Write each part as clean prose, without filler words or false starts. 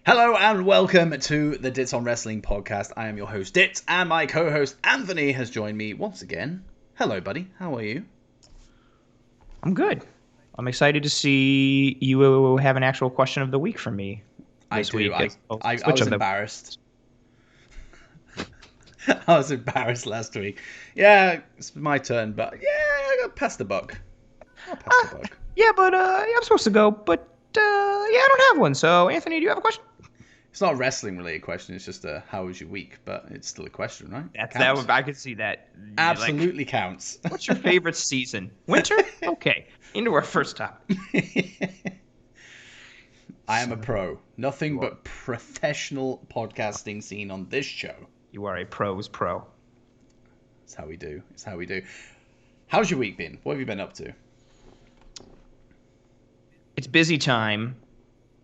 Hello and welcome to the Dits on Wrestling podcast. I am your host Dits, and my co-host Anthony has joined me once again. Hello, buddy. How are you? I'm good. I'm excited to see you have an actual question of the week from me I this do. week. I was embarrassed. I was embarrassed last week. Yeah, it's my turn, but yeah, I got past the buck. I'll pass the buck. Yeah, but I'm supposed to go, but I don't have one. So, Anthony, do you have a question? It's not a wrestling related question. It's just a how was your week, but it's still a question, right? That. I could see that. Absolutely counts. What's your favorite season? Winter? Okay. Into our first topic. I am a pro. Nothing but professional podcasting scene on this show. You are a pro's pro. It's how we do. It's how we do. How's your week been? What have you been up to? It's busy time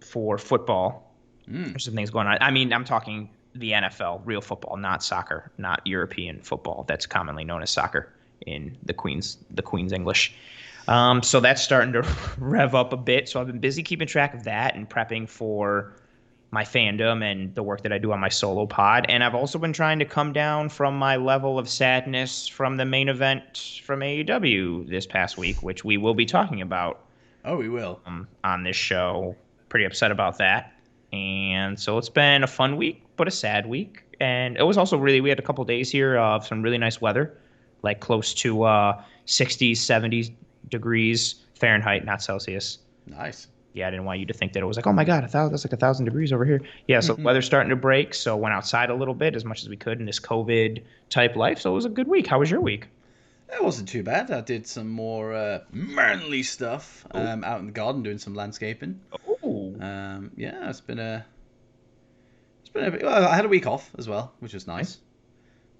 for football. There's some things going on. I mean, I'm talking the NFL, real football, not soccer, not European football. That's commonly known as soccer in the Queen's English. So that's starting to rev up a bit. So I've been busy keeping track of that and prepping for my fandom and the work that I do on my solo pod. And I've also been trying to come down from my level of sadness from the main event from AEW this past week, which we will be talking about. Oh, we will. On this show. Pretty upset about that. And so it's been a fun week, but a sad week. And it was also we had a couple days here of some really nice weather, like close to 60s, 70s degrees Fahrenheit, not Celsius. Nice. Yeah, I didn't want you to think that it was like, oh my God, that's like 1,000 degrees over here. Yeah, so the weather's starting to break. So went outside a little bit as much as we could in this COVID type life. So it was a good week. How was your week? It wasn't too bad. I did some more manly stuff out in the garden, doing some landscaping. Oh. Yeah, it's been a bit, well, I had a week off as well, which was nice.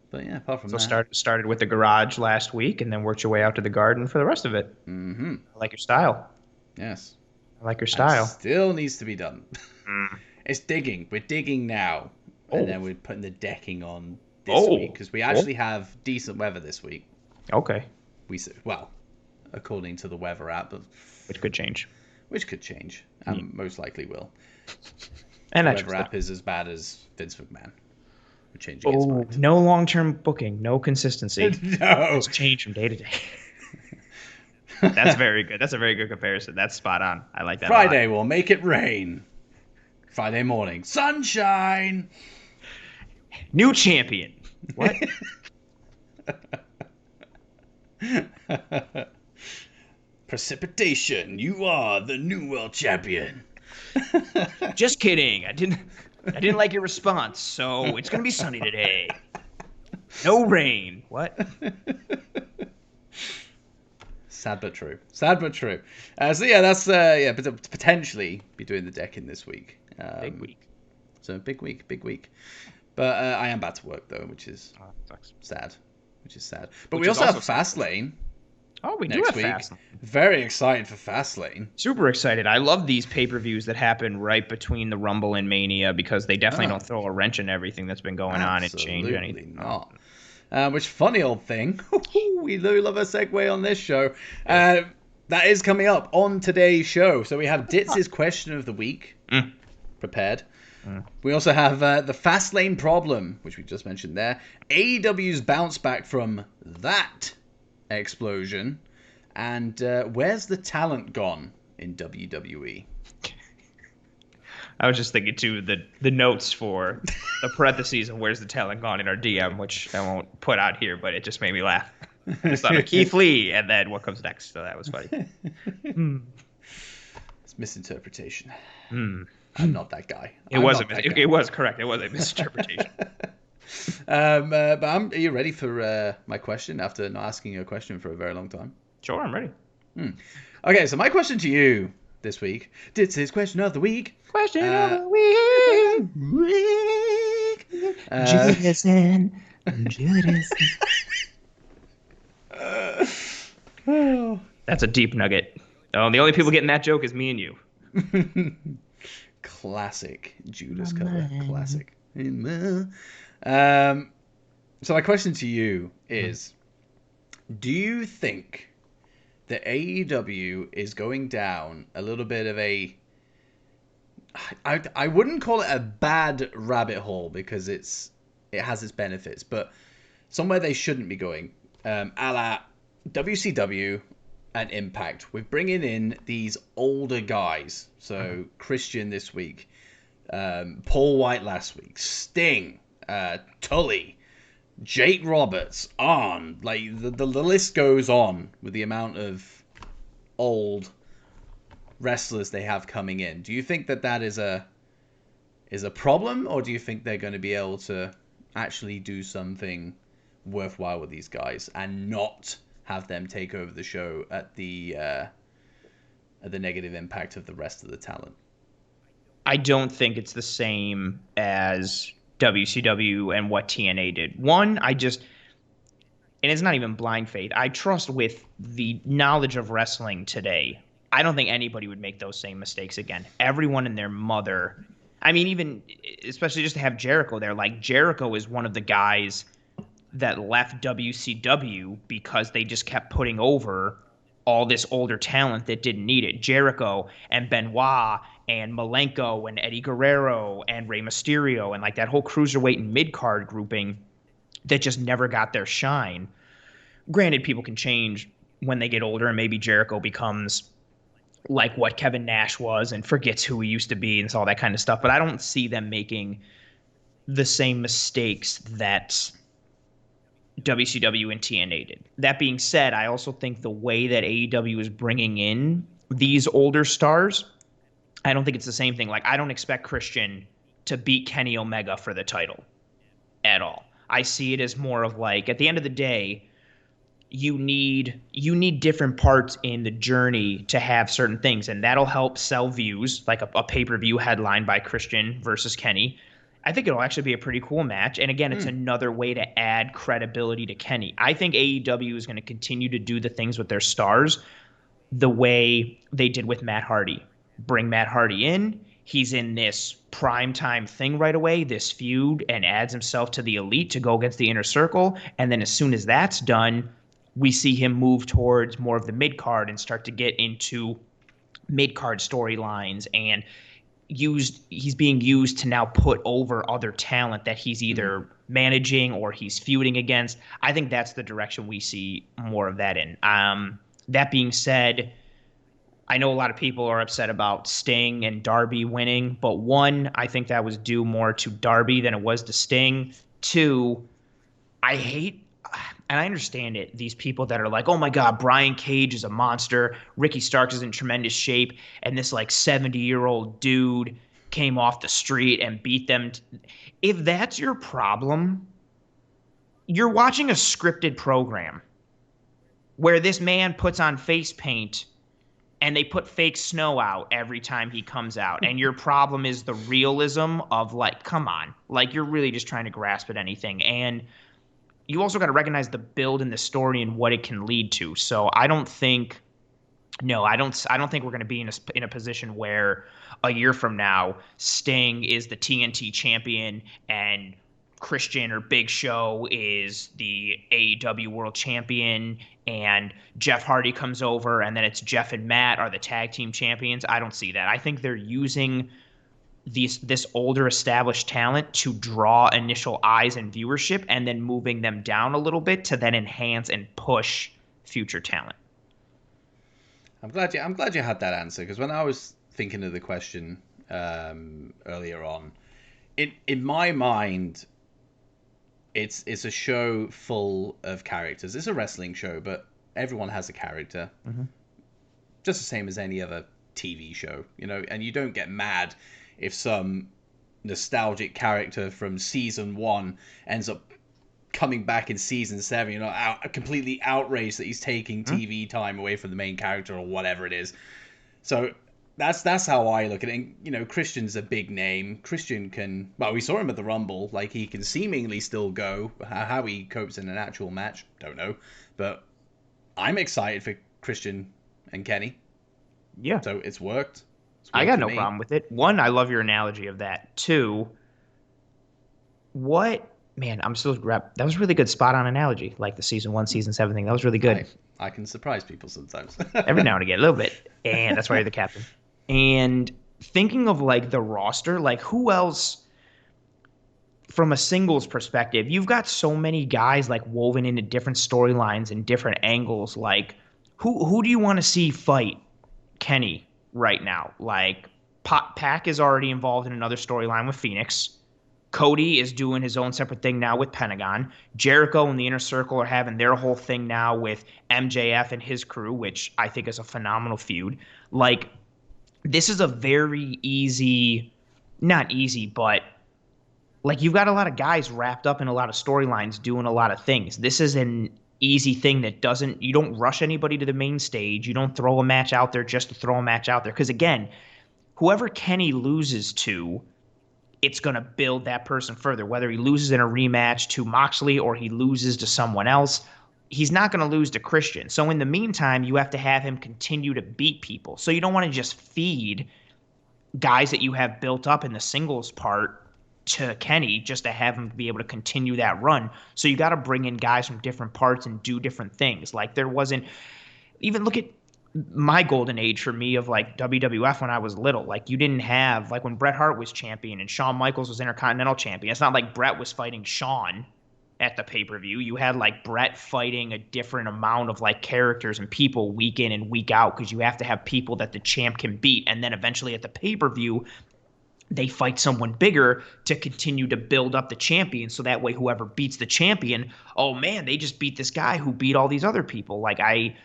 But yeah, apart from that. So started with the garage last week and then worked your way out to the garden for the rest of it. Mm-hmm. I like your style. Yes. I like your style. It still needs to be done. It's digging. We're digging now. And then we're putting the decking on this week because we actually have decent weather this week. Okay. Well, according to the weather app. Which could change. And most likely will. And the weather app is as bad as Vince McMahon. No long-term booking, no consistency. No. It's changed from day to day. That's very good. That's a very good comparison. That's spot on. I like that. Friday will make it rain. Friday morning, sunshine. New champion. What? Precipitation. You are the new world champion. Just kidding. I didn't like your response, so it's gonna be sunny today. No rain. What? Sad but true. So yeah, that's potentially be doing the decking this week. Big week. So big week. But I am back to work though, which is sad. But we also have Fastlane. Oh, we do have Fastlane. Very excited for Fastlane. Super excited. I love these pay-per-views that happen right between the Rumble and Mania because they definitely don't throw a wrench in everything that's been going on and change anything. Not. Which funny old thing. We do love a segue on this show. That is coming up on today's show. So we have Dits' question of the week prepared. We also have the Fastlane problem, which we just mentioned there. AEW's bounce back from that explosion. And where's the talent gone in WWE? I was just thinking, too, the notes for the parentheses of where's the talent gone in our DM, which I won't put out here, but it just made me laugh. It's not Keith Lee, and then what comes next. So that was funny. It's misinterpretation. I'm not that guy. It was correct. It was a misinterpretation. But are you ready for my question after not asking you a question for a very long time? Sure, I'm ready. Okay, so my question to you this week. Dits' question of the week. Question of the week. Judas. That's a deep nugget. Oh, the only people getting that joke is me and you. Classic Judas cover. Classic. So my question to you is, do you think that AEW is going down a little bit of a I wouldn't call it a bad rabbit hole because it has its benefits, but somewhere they shouldn't be going, a la WCW and Impact. We're bringing in these older guys. So Christian this week, Paul White last week, Sting, Tully, Jake Roberts, on. Like the list goes on with the amount of old wrestlers they have coming in. Do you think that is a problem, or do you think they're going to be able to actually do something worthwhile with these guys and not have them take over the show at the negative impact of the rest of the talent? I don't think it's the same as WCW and what TNA did. One, and it's not even blind faith. I trust with the knowledge of wrestling today, I don't think anybody would make those same mistakes again. Everyone and their mother. I mean, even especially just to have Jericho there. Like, Jericho is one of the guys that left WCW because they just kept putting over all this older talent that didn't need it. Jericho and Benoit and Malenko and Eddie Guerrero and Rey Mysterio and like that whole cruiserweight and mid-card grouping that just never got their shine. Granted, people can change when they get older, and maybe Jericho becomes like what Kevin Nash was and forgets who he used to be and all that kind of stuff. But I don't see them making the same mistakes that WCW and TNA did. That being said, I also think the way that AEW is bringing in these older stars, I don't think it's the same thing. Like, I don't expect Christian to beat Kenny Omega for the title at all. I see it as more of like, at the end of the day, you need different parts in the journey to have certain things, and that'll help sell views, like a pay-per-view headline by Christian versus Kenny. I think it'll actually be a pretty cool match. And again, it's another way to add credibility to Kenny. I think AEW is going to continue to do the things with their stars the way they did with Matt Hardy. Bring Matt Hardy in. He's in this primetime thing right away, this feud, and adds himself to the elite to go against the Inner Circle. And then as soon as that's done, we see him move towards more of the mid-card and start to get into mid-card storylines, and he's being used to now put over other talent that he's either managing or he's feuding against. I think that's the direction we see more of that in. That being said, I know a lot of people are upset about Sting and Darby winning, but one, I think that was due more to Darby than it was to Sting. Two, I hate, and I understand it, these people that are like, oh my God, Brian Cage is a monster, Ricky Starks is in tremendous shape, and this like 70-year-old dude came off the street and beat them. If that's your problem, you're watching a scripted program where this man puts on face paint and they put fake snow out every time he comes out. And your problem is the realism of like, come on, like you're really just trying to grasp at anything. And you also got to recognize the build in the story and what it can lead to. So I don't think we're going to be in a position where a year from now Sting is the TNT champion and Christian or Big Show is the AEW World Champion and Jeff Hardy comes over and then it's Jeff and Matt are the tag team champions. I don't see that. I think they're using this older established talent to draw initial eyes and viewership and then moving them down a little bit to then enhance and push future talent. I'm glad you had that answer, because when I was thinking of the question earlier on, in my mind, it's a show full of characters. It's a wrestling show, but everyone has a character, just the same as any other TV show, you know. And you don't get mad if some nostalgic character from season 1 ends up coming back in season 7, you know, completely outraged that he's taking TV time away from the main character or whatever it is. So that's how I look at it. And, you know, Christian's a big name. Christian can, well, we saw him at the Rumble. Like, he can seemingly still go. How he copes in an actual match, don't know. But I'm excited for Christian and Kenny. Yeah. So it's worked. I got no problem with it. One, I love your analogy of that. Two, I'm still that was a really good spot on analogy, like the season 1, season 7 thing. That was really good. I can surprise people sometimes. Every now and again, a little bit. And that's why you're the captain. And thinking of like the roster, like who else from a singles perspective, you've got so many guys like woven into different storylines and different angles. Like, who do you want to see fight Kenny right now? Like, Pac is already involved in another storyline with Phoenix. Cody is doing his own separate thing now with Pentagon. Jericho and the Inner Circle are having their whole thing now with MJF and his crew, which I think is a phenomenal feud. Like, this is a very easy, not easy, but like you've got a lot of guys wrapped up in a lot of storylines doing a lot of things. This is an easy thing that doesn't, you don't rush anybody to the main stage. You don't throw a match out there just to throw a match out there. Because again, whoever Kenny loses to, it's going to build that person further. Whether he loses in a rematch to Moxley or he loses to someone else, he's not going to lose to Christian. So in the meantime, you have to have him continue to beat people. So you don't want to just feed guys that you have built up in the singles part to Kenny just to have him be able to continue that run. So you got to bring in guys from different parts and do different things. Like there wasn't even look at my golden age for me of like WWF when I was little. Like you didn't have like when Bret Hart was champion and Shawn Michaels was Intercontinental champion. It's not like Bret was fighting Shawn at the pay-per-view. You had like Bret fighting a different amount of like characters and people week in and week out because you have to have people that the champ can beat. And then eventually at the pay-per-view, they fight someone bigger to continue to build up the champion. So that way, whoever beats the champion, oh man, they just beat this guy who beat all these other people. Like I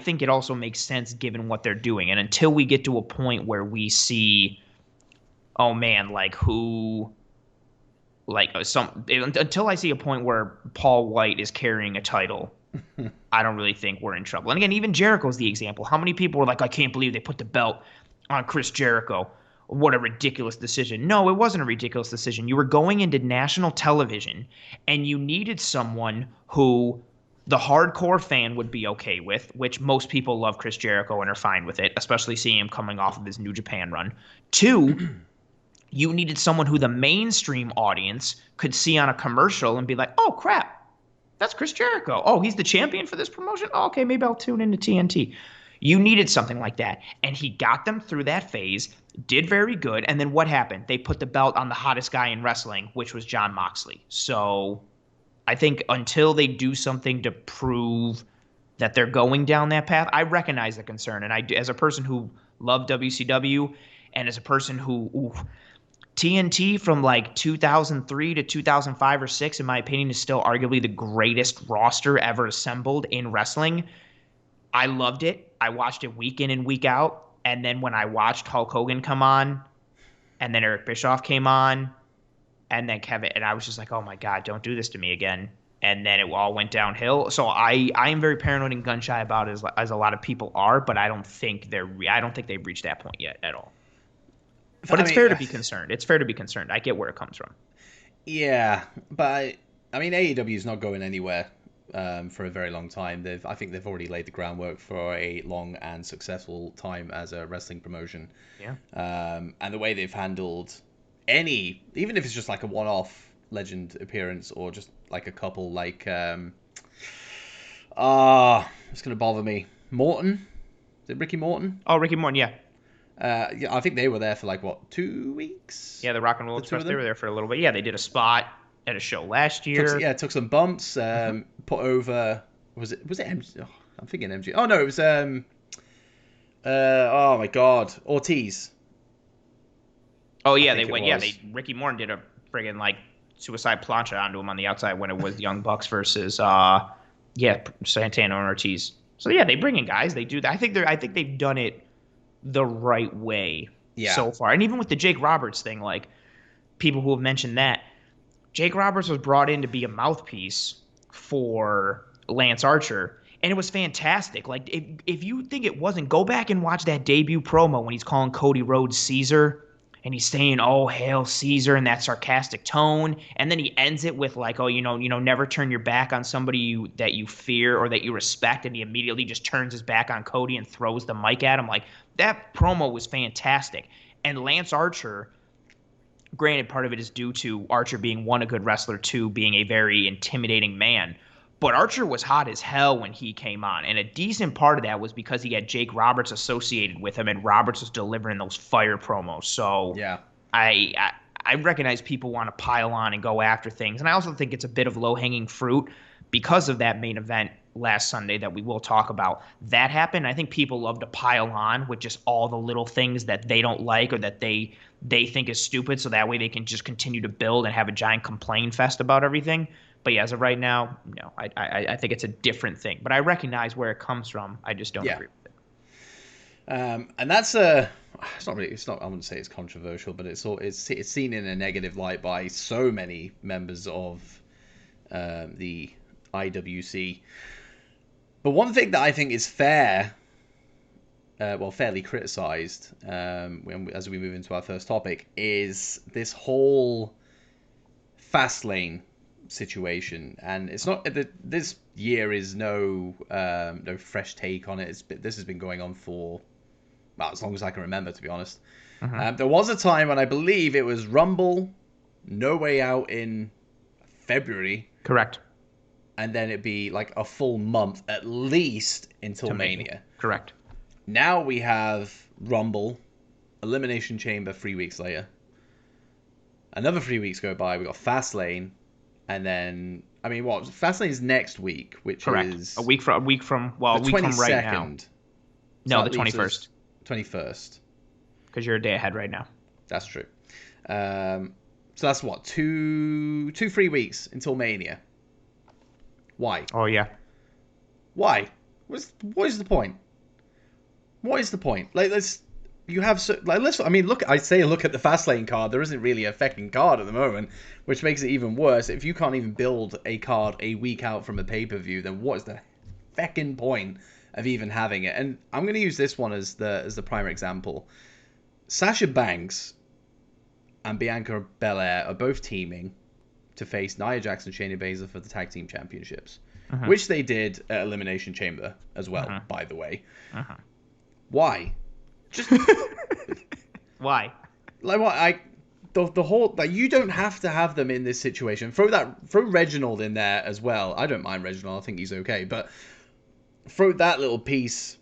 think it also makes sense given what they're doing. And until we get to a point where we see, oh man, like who, like until I see a point where Paul White is carrying a title, I don't really think we're in trouble. And again, even Jericho's the example. How many people were like, I can't believe they put the belt on Chris Jericho? What a ridiculous decision. No, it wasn't a ridiculous decision. You were going into national television and you needed someone who the hardcore fan would be okay with, which most people love Chris Jericho and are fine with it, especially seeing him coming off of his New Japan run. Two, you needed someone who the mainstream audience could see on a commercial and be like, oh crap, that's Chris Jericho. Oh, he's the champion for this promotion? Oh, okay, maybe I'll tune into TNT. You needed something like that. And he got them through that phase, did very good. And then what happened? They put the belt on the hottest guy in wrestling, which was Jon Moxley. So I think until they do something to prove that they're going down that path, I recognize the concern. And I, as a person who loved WCW and as a person who, TNT from like 2003 to 2005 or 6, in my opinion, is still arguably the greatest roster ever assembled in wrestling. I loved it. I watched it week in and week out. And then when I watched Hulk Hogan come on, and then Eric Bischoff came on, and then Kevin, and I was just like, oh my God, don't do this to me again. And then it all went downhill. So I am very paranoid and gun shy about it as a lot of people are, but I don't think they've reached that point yet at all. But it's fair to be concerned. It's fair to be concerned. I get where it comes from. Yeah, but I mean, AEW is not going anywhere for a very long time. I think they've already laid the groundwork for a long and successful time as a wrestling promotion. Yeah. And the way they've handled even if it's just like a one-off legend appearance or just like a couple, like it's gonna bother me. Morton, is it Ricky Morton? Oh, Ricky Morton, yeah. Yeah, I think they were there for like 2 weeks. Yeah, the Rock and Roll Express. They were there for a little bit. Yeah, they did a spot at a show last year. Took some bumps. Put over. Was it MG? Oh, I'm thinking MG. Oh no, it was oh my God, Ortiz. Oh yeah, they went. Yeah, Ricky Morton did a friggin' like suicide plancha onto him on the outside when it was Young Bucks versus Santana and Ortiz. So yeah, they bring in guys. They do that. I think they've done it the right way so far. And even with the Jake Roberts thing, like people who have mentioned that, Jake Roberts was brought in to be a mouthpiece for Lance Archer, and it was fantastic. Like if you think it wasn't, go back and watch that debut promo when he's calling Cody Rhodes Caesar. And he's saying, "Oh, hail Caesar," in that sarcastic tone, and then he ends it with like, "Oh, never turn your back on somebody that you fear or that you respect," and he immediately just turns his back on Cody and throws the mic at him. Like that promo was fantastic. And Lance Archer, granted, part of it is due to Archer being one, a good wrestler, two, being a very intimidating man. But Archer was hot as hell when he came on, and a decent part of that was because he had Jake Roberts associated with him, and Roberts was delivering those fire promos. So Yeah. I recognize people want to pile on and go after things, and I also think it's a bit of low-hanging fruit because of that main event last Sunday that we will talk about. That happened. I think people love to pile on with just all the little things that they don't like or that they think is stupid, so that way they can just continue to build and have a giant complaint fest about everything. But yeah, as of right now, no, I think it's a different thing. But I recognize where it comes from. I just don't agree with it. And that's it's not really. It's not. I wouldn't say it's controversial, but it's seen in a negative light by so many members of the IWC. But one thing that I think is fair, fairly criticized, as we move into our first topic, is this whole Fastlane situation, and it's not this year is no fresh take on it. This has been going on for as long as I can remember, to be honest. There was a time when I believe it was Rumble, No Way Out in February. Correct. And then it'd be like a full month at least until Mania. Correct. Now we have Rumble, Elimination Chamber 3 weeks later. Another 3 weeks go by. We got Fastlane. And then, Fastlane's next week, which Correct. is a week from right now. No, the 21st. 21st. Because you're a day ahead right now. That's true. So that's what, 3 weeks until Mania. Why? Oh yeah. Why? What is the point? What is the point? Like, look. I say look at the Fastlane card. There isn't really a fucking card at the moment, which makes it even worse. If you can't even build a card a week out from a pay-per-view, then what is the fucking point of even having it? And I'm going to use this one as the prime example. Sasha Banks and Bianca Belair are both teaming to face Nia Jax and Shayna Baszler for the tag team championships, which they did at Elimination Chamber as well, by the way. Why? Just why? Like what? The whole, like, you don't have to have them in this situation. Throw Reginald in there as well. I don't mind Reginald. I think he's okay, but throw that little piece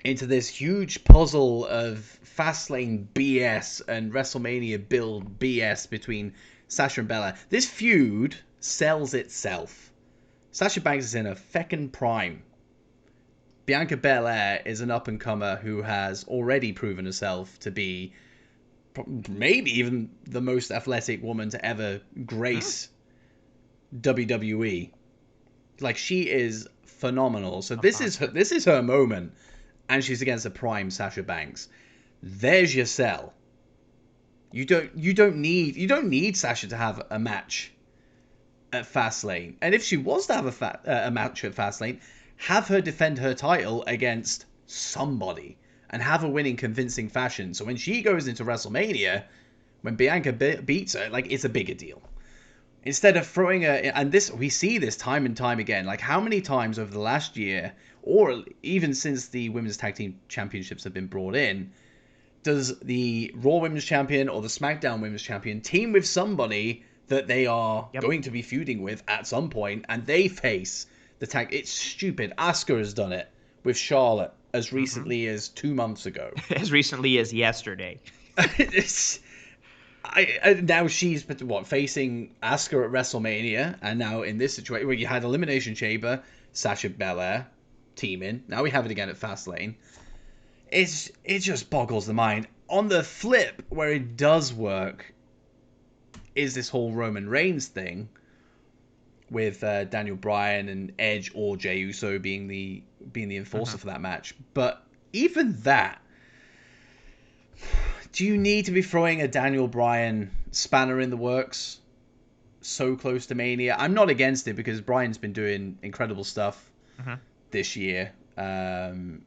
into this huge puzzle of Fastlane BS and WrestleMania build BS between Sasha and Bella. This feud sells itself. Sasha Banks is in a feckin' prime. Bianca Belair is an up-and-comer who has already proven herself to be maybe even the most athletic woman to ever grace WWE. Like, she is phenomenal. So this is her moment, and she's against a prime Sasha Banks. There's your sell. You don't need Sasha to have a match at Fastlane. And if she was to have a match at Fastlane, have her defend her title against somebody and have her win in convincing fashion. So when she goes into WrestleMania, when Bianca beats her, like, it's a bigger deal. Instead of throwing we see this time and time again. Like, how many times over the last year, or even since the Women's Tag Team Championships have been brought in, does the Raw Women's Champion or the SmackDown Women's Champion team with somebody that they are going to be feuding with at some point, and they face the tag? It's stupid. Asuka has done it with Charlotte as recently as 2 months ago. As recently as yesterday. Now she's facing Asuka at WrestleMania, and now in this situation where you had Elimination Chamber, Sasha Belair teaming. Now we have it again at Fastlane. It just boggles the mind. On the flip, where it does work, is this whole Roman Reigns thing with Daniel Bryan and Edge or Jey Uso being the enforcer for that match. But even that, do you need to be throwing a Daniel Bryan spanner in the works so close to Mania? I'm not against it because Bryan's been doing incredible stuff this year. And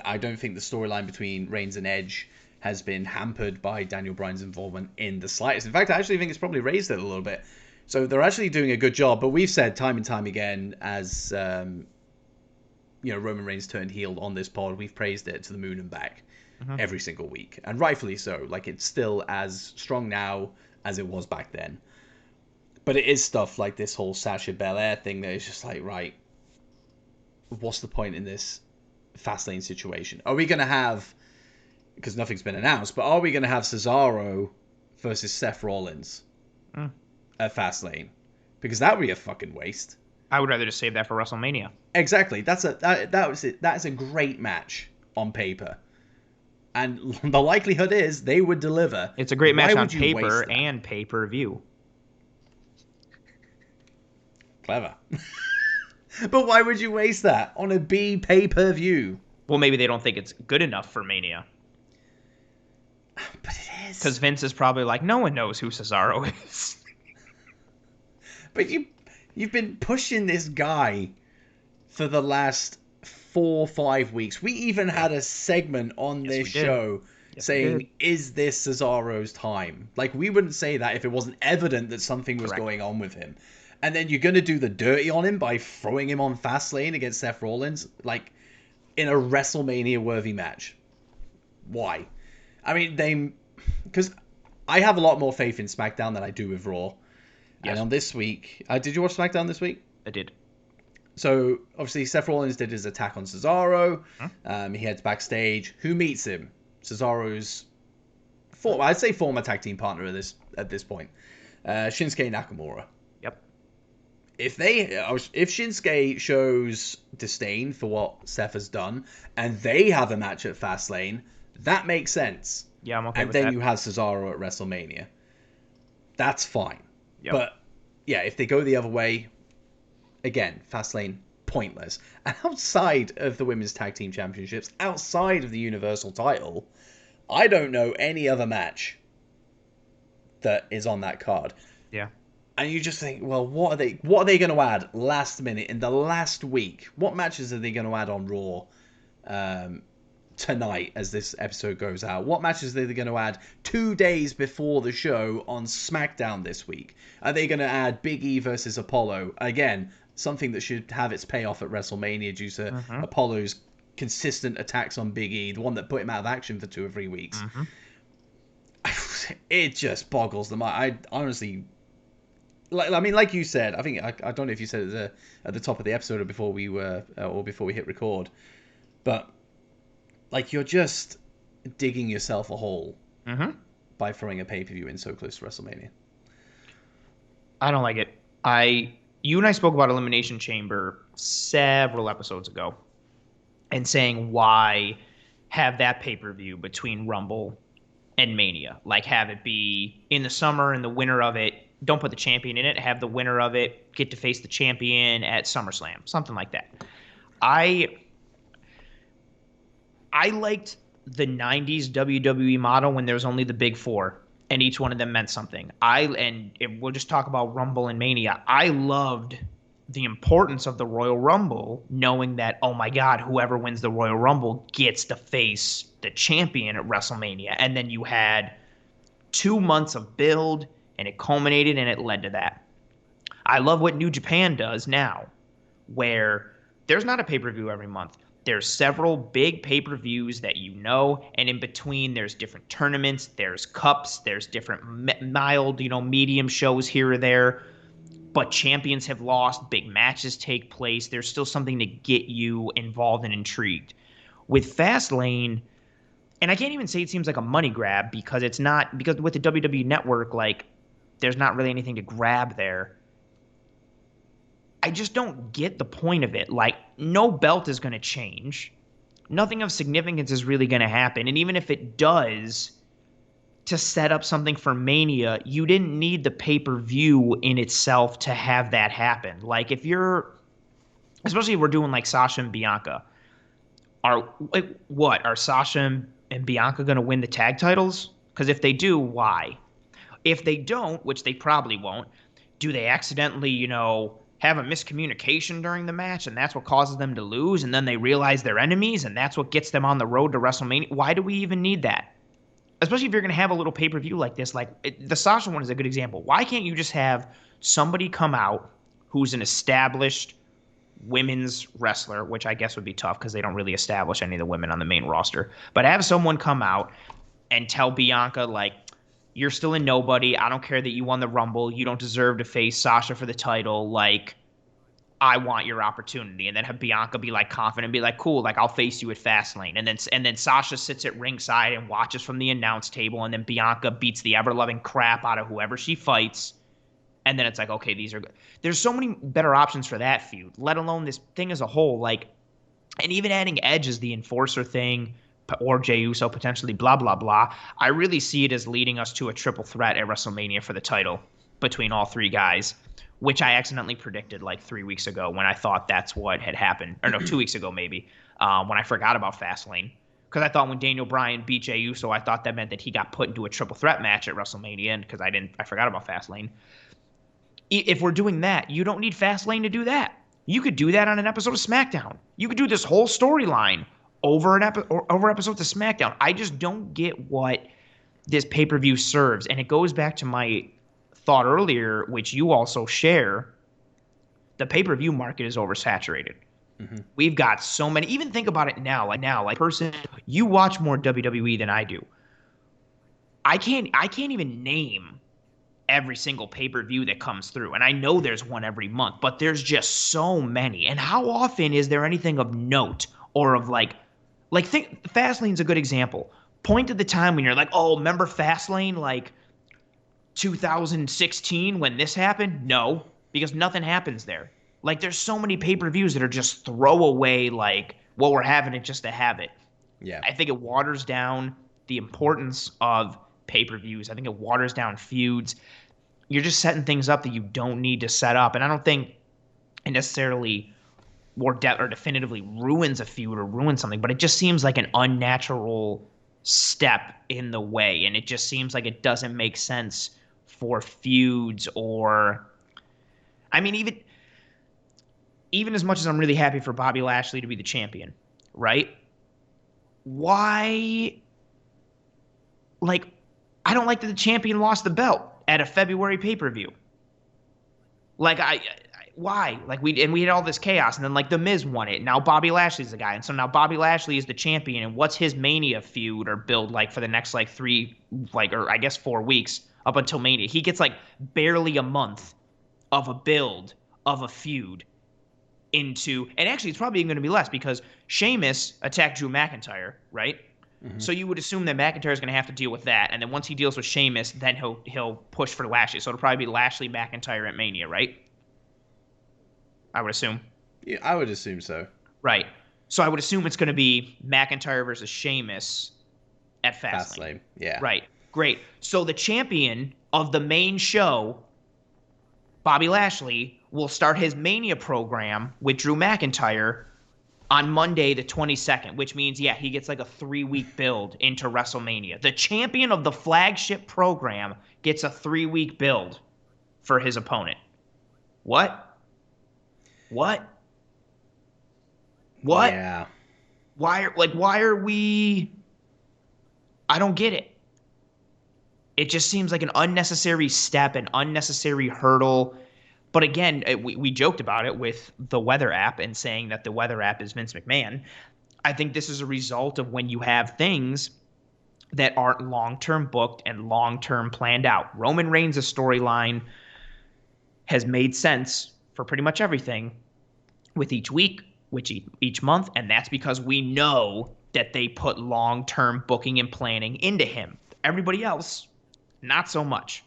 I don't think the storyline between Reigns and Edge has been hampered by Daniel Bryan's involvement in the slightest. In fact, I actually think it's probably raised it a little bit. So they're actually doing a good job. But we've said time and time again, as Roman Reigns turned heel on this pod, we've praised it to the moon and back every single week. And rightfully so. Like, it's still as strong now as it was back then. But it is stuff like this whole Sasha Belair thing that is just like, right, what's the point in this Fastlane situation? Are we going to have, because nothing's been announced, but are we going to have Cesaro versus Seth Rollins at Fastlane? Because that would be a fucking waste. I would rather just save that for WrestleMania. Exactly. That's a great match on paper. And the likelihood is they would deliver. It's a great match on paper and pay-per-view. Clever. But why would you waste that on a B pay-per-view? Well, maybe they don't think it's good enough for Mania. But it is. Because Vince is probably like, no one knows who Cesaro is. But you've been pushing this guy for the last 4 or 5 weeks. We even had a segment on this show saying, is this Cesaro's time? Like, we wouldn't say that if it wasn't evident that something was going on with him. And then you're going to do the dirty on him by throwing him on Fastlane against Seth Rollins, like, in a WrestleMania-worthy match. Why? I mean, because I have a lot more faith in SmackDown than I do with Raw. Yes. And on this week, did you watch SmackDown this week? I did. So, obviously, Seth Rollins did his attack on Cesaro. He heads backstage. Who meets him? Cesaro's, I'd say former tag team partner at this point. Shinsuke Nakamura. Yep. If Shinsuke shows disdain for what Seth has done, and they have a match at Fastlane, that makes sense. Yeah, I'm okay with that. And then you have Cesaro at WrestleMania. That's fine. Yep. But, yeah, if they go the other way, again, Fastlane, pointless. And outside of the Women's Tag Team Championships, outside of the Universal title, I don't know any other match that is on that card. Yeah. And you just think, well, what are they going to add last minute in the last week? What matches are they going to add on Raw tonight as this episode goes out? What matches are they going to add 2 days before the show on SmackDown this week? Are they going to add Big E versus Apollo? Again, something that should have its payoff at WrestleMania due to Apollo's consistent attacks on Big E, the one that put him out of action for 2 or 3 weeks. It just boggles the mind. I honestly... like you said, I think I don't know if you said it at the top of the episode or before we hit record, but like you're just digging yourself a hole by throwing a pay-per-view in so close to WrestleMania. I don't like it. You and I spoke about Elimination Chamber several episodes ago, and saying why have that pay-per-view between Rumble and Mania, like have it be in the summer and the winner of it. Don't put the champion in it. Have the winner of it get to face the champion at SummerSlam. Something like that. I liked the 90s WWE model when there was only the big four and each one of them meant something. We'll just talk about Rumble and Mania. I loved the importance of the Royal Rumble, knowing that, oh my God, whoever wins the Royal Rumble gets to face the champion at WrestleMania. And then you had 2 months of build, and it culminated and it led to that. I love what New Japan does now, where there's not a pay-per-view every month. There's several big pay-per-views that and in between there's different tournaments, there's cups, there's different mild, medium shows here or there. But champions have lost, big matches take place. There's still something to get you involved and intrigued. With Fastlane, and I can't even say it seems like a money grab because it's not, because with the WWE Network, like, there's not really anything to grab there. I just don't get the point of it. Like, no belt is going to change. Nothing of significance is really going to happen. And even if it does, to set up something for Mania, you didn't need the pay-per-view in itself to have that happen. Like, especially if we're doing like Sasha and Bianca, are Sasha and Bianca going to win the tag titles? Because if they do, why? If they don't, which they probably won't, do they accidentally, have a miscommunication during the match and that's what causes them to lose, and then they realize they're enemies and that's what gets them on the road to WrestleMania? Why do we even need that? Especially if you're going to have a little pay-per-view like this. The Sasha one is a good example. Why can't you just have somebody come out who's an established women's wrestler, which I guess would be tough because they don't really establish any of the women on the main roster, but have someone come out and tell Bianca, like, you're still a nobody. I don't care that you won the Rumble. You don't deserve to face Sasha for the title. Like, I want your opportunity. And then have Bianca be like confident and be like, cool, like I'll face you at Fastlane. And then Sasha sits at ringside and watches from the announce table. And then Bianca beats the ever loving crap out of whoever she fights. And then it's like, okay, these are good. There's so many better options for that feud, let alone this thing as a whole. Like, and even adding Edge as the enforcer thing, or Jey Uso potentially, blah, blah, blah. I really see it as leading us to a triple threat at WrestleMania for the title between all three guys, which I accidentally predicted like 3 weeks ago when I thought that's what had happened. Or no, 2 weeks ago maybe, when I forgot about Fastlane. Because I thought when Daniel Bryan beat Jey Uso, I thought that meant that he got put into a triple threat match at WrestleMania, and because I forgot about Fastlane. If we're doing that, you don't need Fastlane to do that. You could do that on an episode of SmackDown. You could do this whole storyline over episodes of SmackDown. I just don't get what this pay-per-view serves. And it goes back to my thought earlier, which you also share. The pay-per-view market is oversaturated. Mm-hmm. We've got so many. Even think about it now. Like person, you watch more WWE than I do. I can't even name every single pay-per-view that comes through. And I know there's one every month, but there's just so many. And how often is there anything of note or of like think Fastlane's a good example. Point to the time when you're like, oh, remember Fastlane like 2016 when this happened? No, because nothing happens there. Like there's so many pay-per-views that are just throwaway, like, well, we're having it just to have it. Yeah. I think it waters down the importance of pay-per-views. I think it waters down feuds. You're just setting things up that you don't need to set up. And I don't think it necessarily or definitively ruins a feud or ruins something, but it just seems like an unnatural step in the way. And it just seems like it doesn't make sense for feuds or, I mean, even as much as I'm really happy for Bobby Lashley to be the champion, right? Why, like, I don't like that the champion lost the belt at a February pay-per-view. Like, why? Like, we had all this chaos, and then, like, The Miz won it. Now Bobby Lashley's the guy, and so now Bobby Lashley is the champion, and what's his Mania feud or build, like, for the next, like, 4 weeks up until Mania? He gets, like, barely a month of a build of a feud into, and actually it's probably going to be less because Sheamus attacked Drew McIntyre, right? Mm-hmm. So you would assume that McIntyre is going to have to deal with that, and then once he deals with Sheamus, then he'll push for Lashley. So it'll probably be Lashley McIntyre at Mania, right? I would assume. Yeah, I would assume so. Right. So I would assume it's going to be McIntyre versus Sheamus at Fastlane. Yeah. Right. Great. So the champion of the main show, Bobby Lashley, will start his Mania program with Drew McIntyre on Monday the 22nd, which means, yeah, he gets like a 3-week build into WrestleMania. The champion of the flagship program gets a 3-week build for his opponent. What? Yeah. Why are we... I don't get it. It just seems like an unnecessary step, an unnecessary hurdle. But again, we joked about it with the weather app and saying that the weather app is Vince McMahon. I think this is a result of when you have things that aren't long-term booked and long-term planned out. Roman Reigns' storyline has made sense for pretty much everything with each week, each month, and that's because we know that they put long-term booking and planning into him. Everybody else, not so much.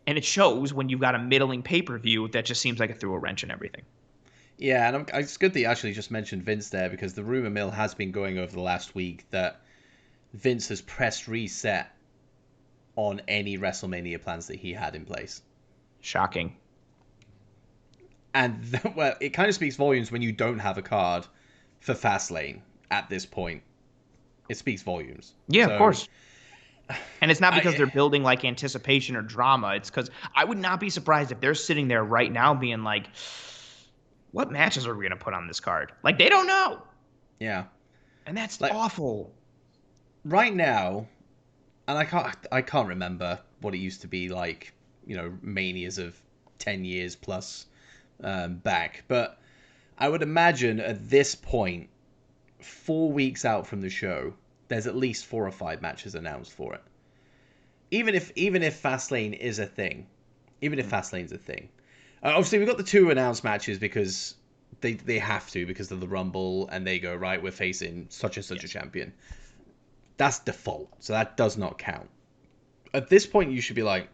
And it shows when you've got a middling pay-per-view that just seems like it threw a wrench in everything. Yeah, and it's good that you actually just mentioned Vince there, because the rumor mill has been going over the last week that Vince has pressed reset on any WrestleMania plans that he had in place. Shocking. And, well, it kind of speaks volumes when you don't have a card for Fastlane at this point. It speaks volumes. Yeah, of course. And it's not because they're building like anticipation or drama. It's because I would not be surprised if they're sitting there right now being like, what matches are we going to put on this card? Like, they don't know. Yeah. And that's like, awful. Right now, and I can't remember what it used to be like, manias of 10 years plus back. But I would imagine at this point, 4 weeks out from the show, there's at least 4 or 5 matches announced for it. even if Fastlane is a thing, obviously we've got the 2 announced matches because they have to, because of the Rumble, and they go, right, we're facing such and such a champion. That's default, so that does not count. At this point, you should be like,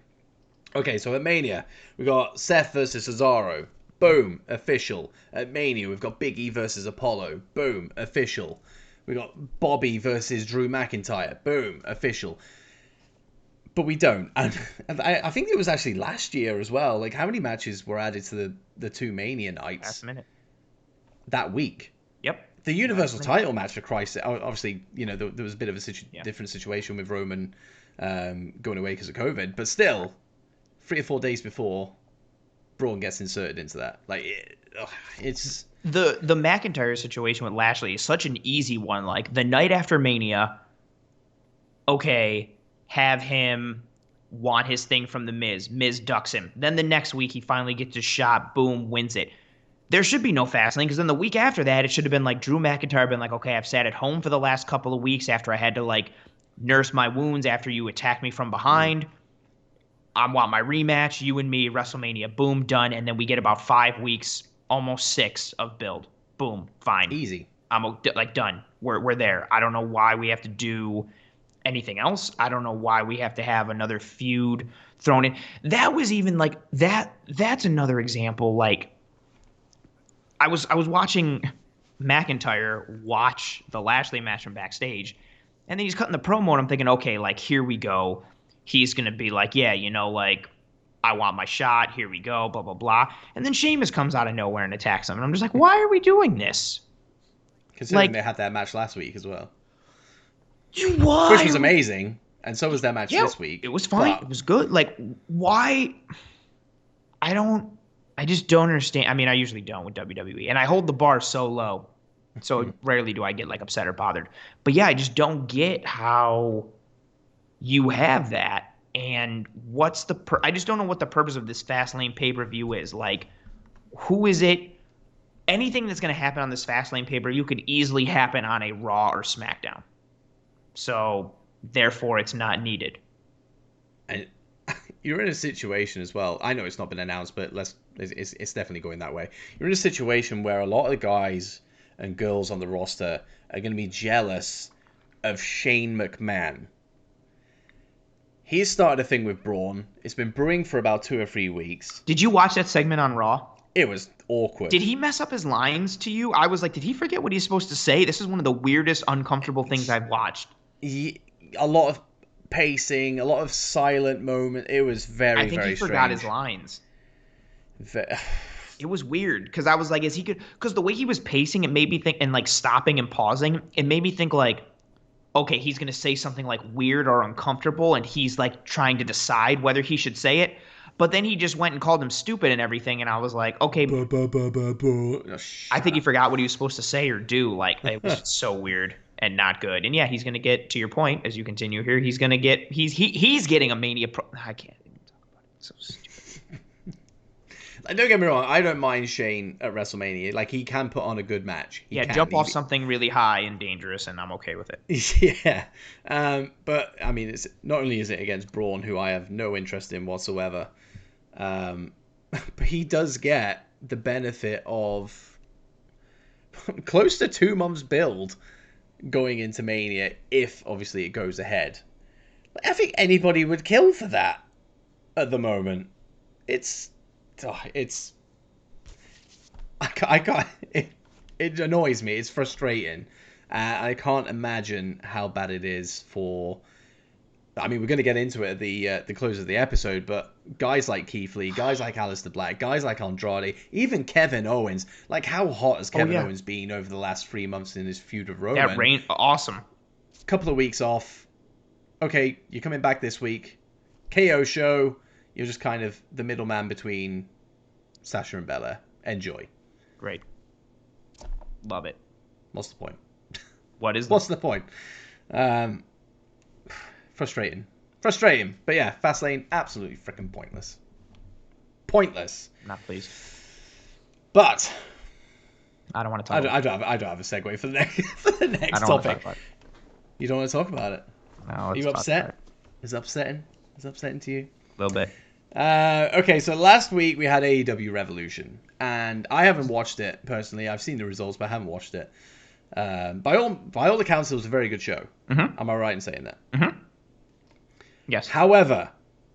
okay, so at Mania, we got Seth versus Cesaro. Boom, official. At Mania, we've got Big E versus Apollo. Boom, official. We got Bobby versus Drew McIntyre. Boom, official. But we don't. And I think it was actually last year as well. Like, how many matches were added to the 2 Mania nights? Last minute. That week. Yep. The Universal title match, for Christ's sake. Obviously, there was a bit of a different situation with Roman going away because of COVID. But still, 3 or 4 days before, Braun gets inserted into that. Like, it's... The McIntyre situation with Lashley is such an easy one. Like, the night after Mania, okay, have him want his thing from The Miz. Miz ducks him. Then the next week, he finally gets a shot. Boom, wins it. There should be no Fastlane, because then the week after that, it should have been like Drew McIntyre been like, okay, I've sat at home for the last couple of weeks after I had to, like, nurse my wounds after you attacked me from behind. I want my rematch, you and me, WrestleMania. Boom, done. And then we get about 5 weeks, almost 6 of build. Boom, fine. Easy. I'm like done. We're there. I don't know why we have to do anything else. I don't know why we have to have another feud thrown in. That was even like that. That's another example. Like, I was watching McIntyre watch the Lashley match from backstage, and then he's cutting the promo, and I'm thinking, okay, like, here we go. He's gonna be like, yeah, like, I want my shot. Here we go. Blah blah blah. And then Sheamus comes out of nowhere and attacks him, and I'm just like, why are we doing this? Considering they had that match last week as well. Why? Which was amazing. And so was their match this week. It was fine. It was good. Like, why? I just don't understand. I mean, I usually don't with WWE. And I hold the bar so low. So rarely do I get, like, upset or bothered. But yeah, I just don't get how you have that. And what's I just don't know what the purpose of this Fastlane pay-per-view is. Like, who is it? Anything that's going to happen on this Fastlane pay-per-view could easily happen on a Raw or SmackDown. So, therefore, it's not needed. And you're in a situation as well. I know it's not been announced, but it's definitely going that way. You're in a situation where a lot of the guys and girls on the roster are going to be jealous of Shane McMahon. He's started a thing with Braun. It's been brewing for about 2 or 3 weeks. Did you watch that segment on Raw? It was awkward. Did he mess up his lines to you? I was like, did he forget what he's supposed to say? This is one of the weirdest, uncomfortable things I've watched. A lot of pacing, a lot of silent moments. It was very, very strange. I think he forgot his lines. It was weird, because I was like, because the way he was pacing, it made me think, and like stopping and pausing, it made me think like, okay, he's going to say something like weird or uncomfortable, and he's like trying to decide whether he should say it. But then he just went and called him stupid and everything, and I was like, okay, I think he forgot what he was supposed to say or do. Like, it was so weird and not good. And yeah, he's going to get, to your point, as you continue here, he's going to get, he's getting a Mania I can't even talk about it. It's so stupid. Don't get me wrong, I don't mind Shane at WrestleMania. Like, he can put on a good match. Jump off something really high and dangerous, and I'm okay with it. Yeah. But, I mean, it's not only is it against Braun, who I have no interest in whatsoever, but he does get the benefit of close to 2 months build going into Mania, if, obviously, it goes ahead. I think anybody would kill for that at the moment. I can't. It annoys me. It's frustrating. I can't imagine how bad it is for. I mean, we're going to get into it at the close of the episode, but guys like Keith Lee, guys like Aleister Black, guys like Andrade, even Kevin Owens. Like, how hot has Kevin Owens been over the last 3 months in his feud with Roman? Yeah, awesome. Couple of weeks off. Okay, you're coming back this week. KO show. You're just kind of the middleman between Sasha and Bella. Enjoy. Great. Love it. What's the point? What's the point? Frustrating. But yeah, Fastlane, absolutely freaking pointless. Not pleased. But I don't want to talk about it. I don't have a segue for the next topic. Talk about it. You don't want to talk about it? No. Are you upset? Is it upsetting? It's upsetting to you? A little bit. Okay, so last week we had AEW Revolution, and I haven't watched it personally. I've seen the results, but I haven't watched it. By all accounts, it was a very good show. Mm-hmm. Am I right in saying that? Mm-hmm. Yes. However,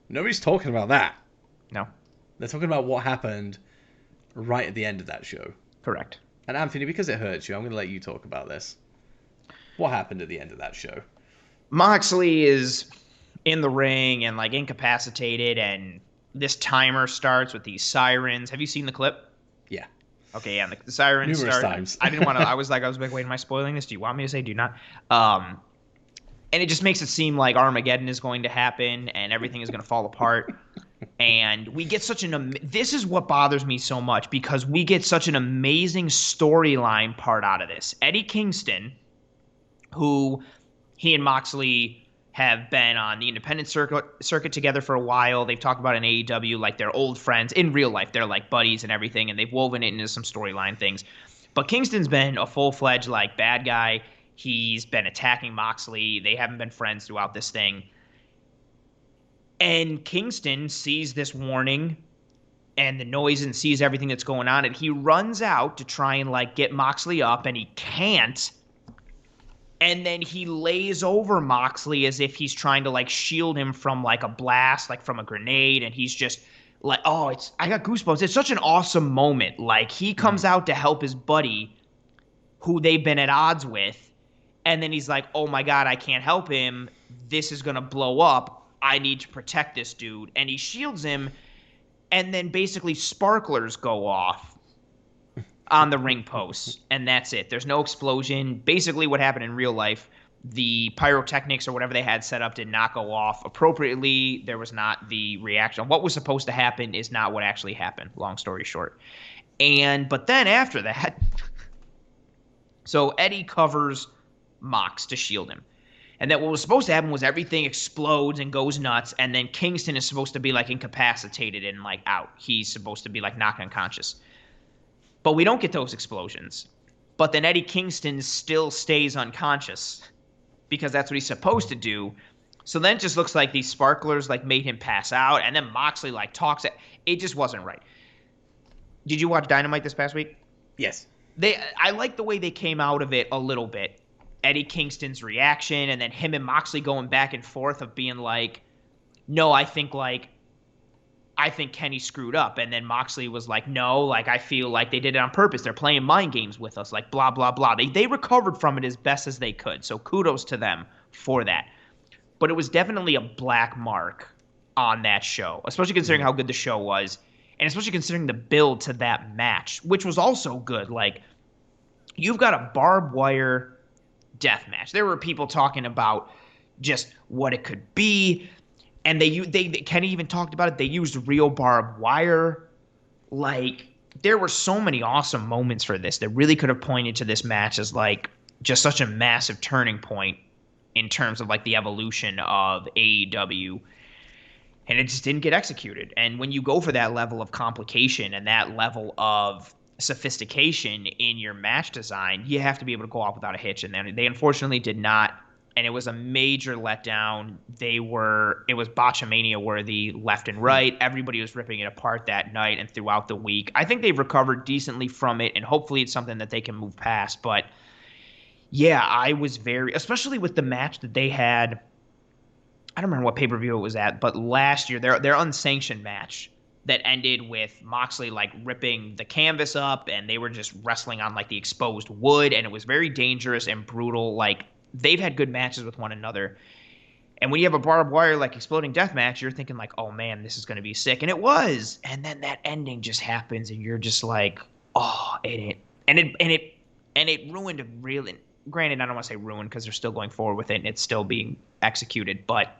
nobody's talking about that. No. They're talking about what happened right at the end of that show. Correct. And Anthony, because it hurts you, I'm going to let you talk about this. What happened at the end of that show? Moxley is in the ring and like incapacitated, and this timer starts with these sirens. Have you seen the clip? Yeah. Okay, yeah, the sirens Numerous start. times. I didn't want to. I was like, wait, am I spoiling this? Do you want me to say? Do not. And it just makes it seem like Armageddon is going to happen and everything is going to fall apart. And we get such this is what bothers me so much, because we get such an amazing storyline part out of this. Eddie Kingston, who he and Moxley have been on the independent circuit together for a while. They've talked about in AEW, like they're old friends. In real life, they're like buddies and everything, and they've woven it into some storyline things. But Kingston's been a full-fledged like bad guy. He's been attacking Moxley. They haven't been friends throughout this thing. And Kingston sees this warning and the noise and sees everything that's going on, and he runs out to try and like get Moxley up, and he can't. And then he lays over Moxley as if he's trying to like shield him from like a blast, like from a grenade. And he's just like, oh, I got goosebumps. It's such an awesome moment. Like he comes out to help his buddy who they've been at odds with. And then he's like, oh my God, I can't help him. This is going to blow up. I need to protect this dude. And he shields him. And then basically sparklers go off on the ring posts, and that's it. There's no explosion. Basically what happened in real life, the pyrotechnics or whatever they had set up did not go off appropriately. There was not the reaction. What was supposed to happen is not what actually happened, long story short. But then after that, so Eddie covers Mox to shield him. And that what was supposed to happen was everything explodes and goes nuts, and then Kingston is supposed to be like incapacitated and like out. He's supposed to be like knocked unconscious. But we don't get those explosions. But then Eddie Kingston still stays unconscious because that's what he's supposed to do. So then it just looks like these sparklers like made him pass out, and then Moxley like talks. It just wasn't right. Did you watch Dynamite this past week? Yes. I like the way they came out of it a little bit. Eddie Kingston's reaction, and then him and Moxley going back and forth of being like, no, I think Kenny screwed up. And then Moxley was like, no, like I feel like they did it on purpose. They're playing mind games with us, like blah, blah, blah. They recovered from it as best as they could. So kudos to them for that. But it was definitely a black mark on that show, especially considering how good the show was. And especially considering the build to that match, which was also good. Like, you've got a barbed wire death match. There were people talking about just what it could be. And Kenny even talked about it. They used real barbed wire. Like, there were so many awesome moments for this that really could have pointed to this match as like just such a massive turning point in terms of like the evolution of AEW. And it just didn't get executed. And when you go for that level of complication and that level of sophistication in your match design, you have to be able to go off without a hitch. And then they unfortunately did not. And it was a major letdown. It was Botchamania worthy left and right. Everybody was ripping it apart that night and throughout the week. I think they've recovered decently from it, and hopefully it's something that they can move past. But yeah, I was especially with the match that they had. I don't remember what pay-per-view it was at, but last year, their unsanctioned match that ended with Moxley like ripping the canvas up, and they were just wrestling on like the exposed wood, and it was very dangerous and brutal. Like, they've had good matches with one another. And when you have a barbed wire like exploding death match, you're thinking like, oh man, this is going to be sick. And it was. And then that ending just happens, and you're just like, oh, it ruined a really. Granted, I don't want to say ruined because they're still going forward with it and it's still being executed, but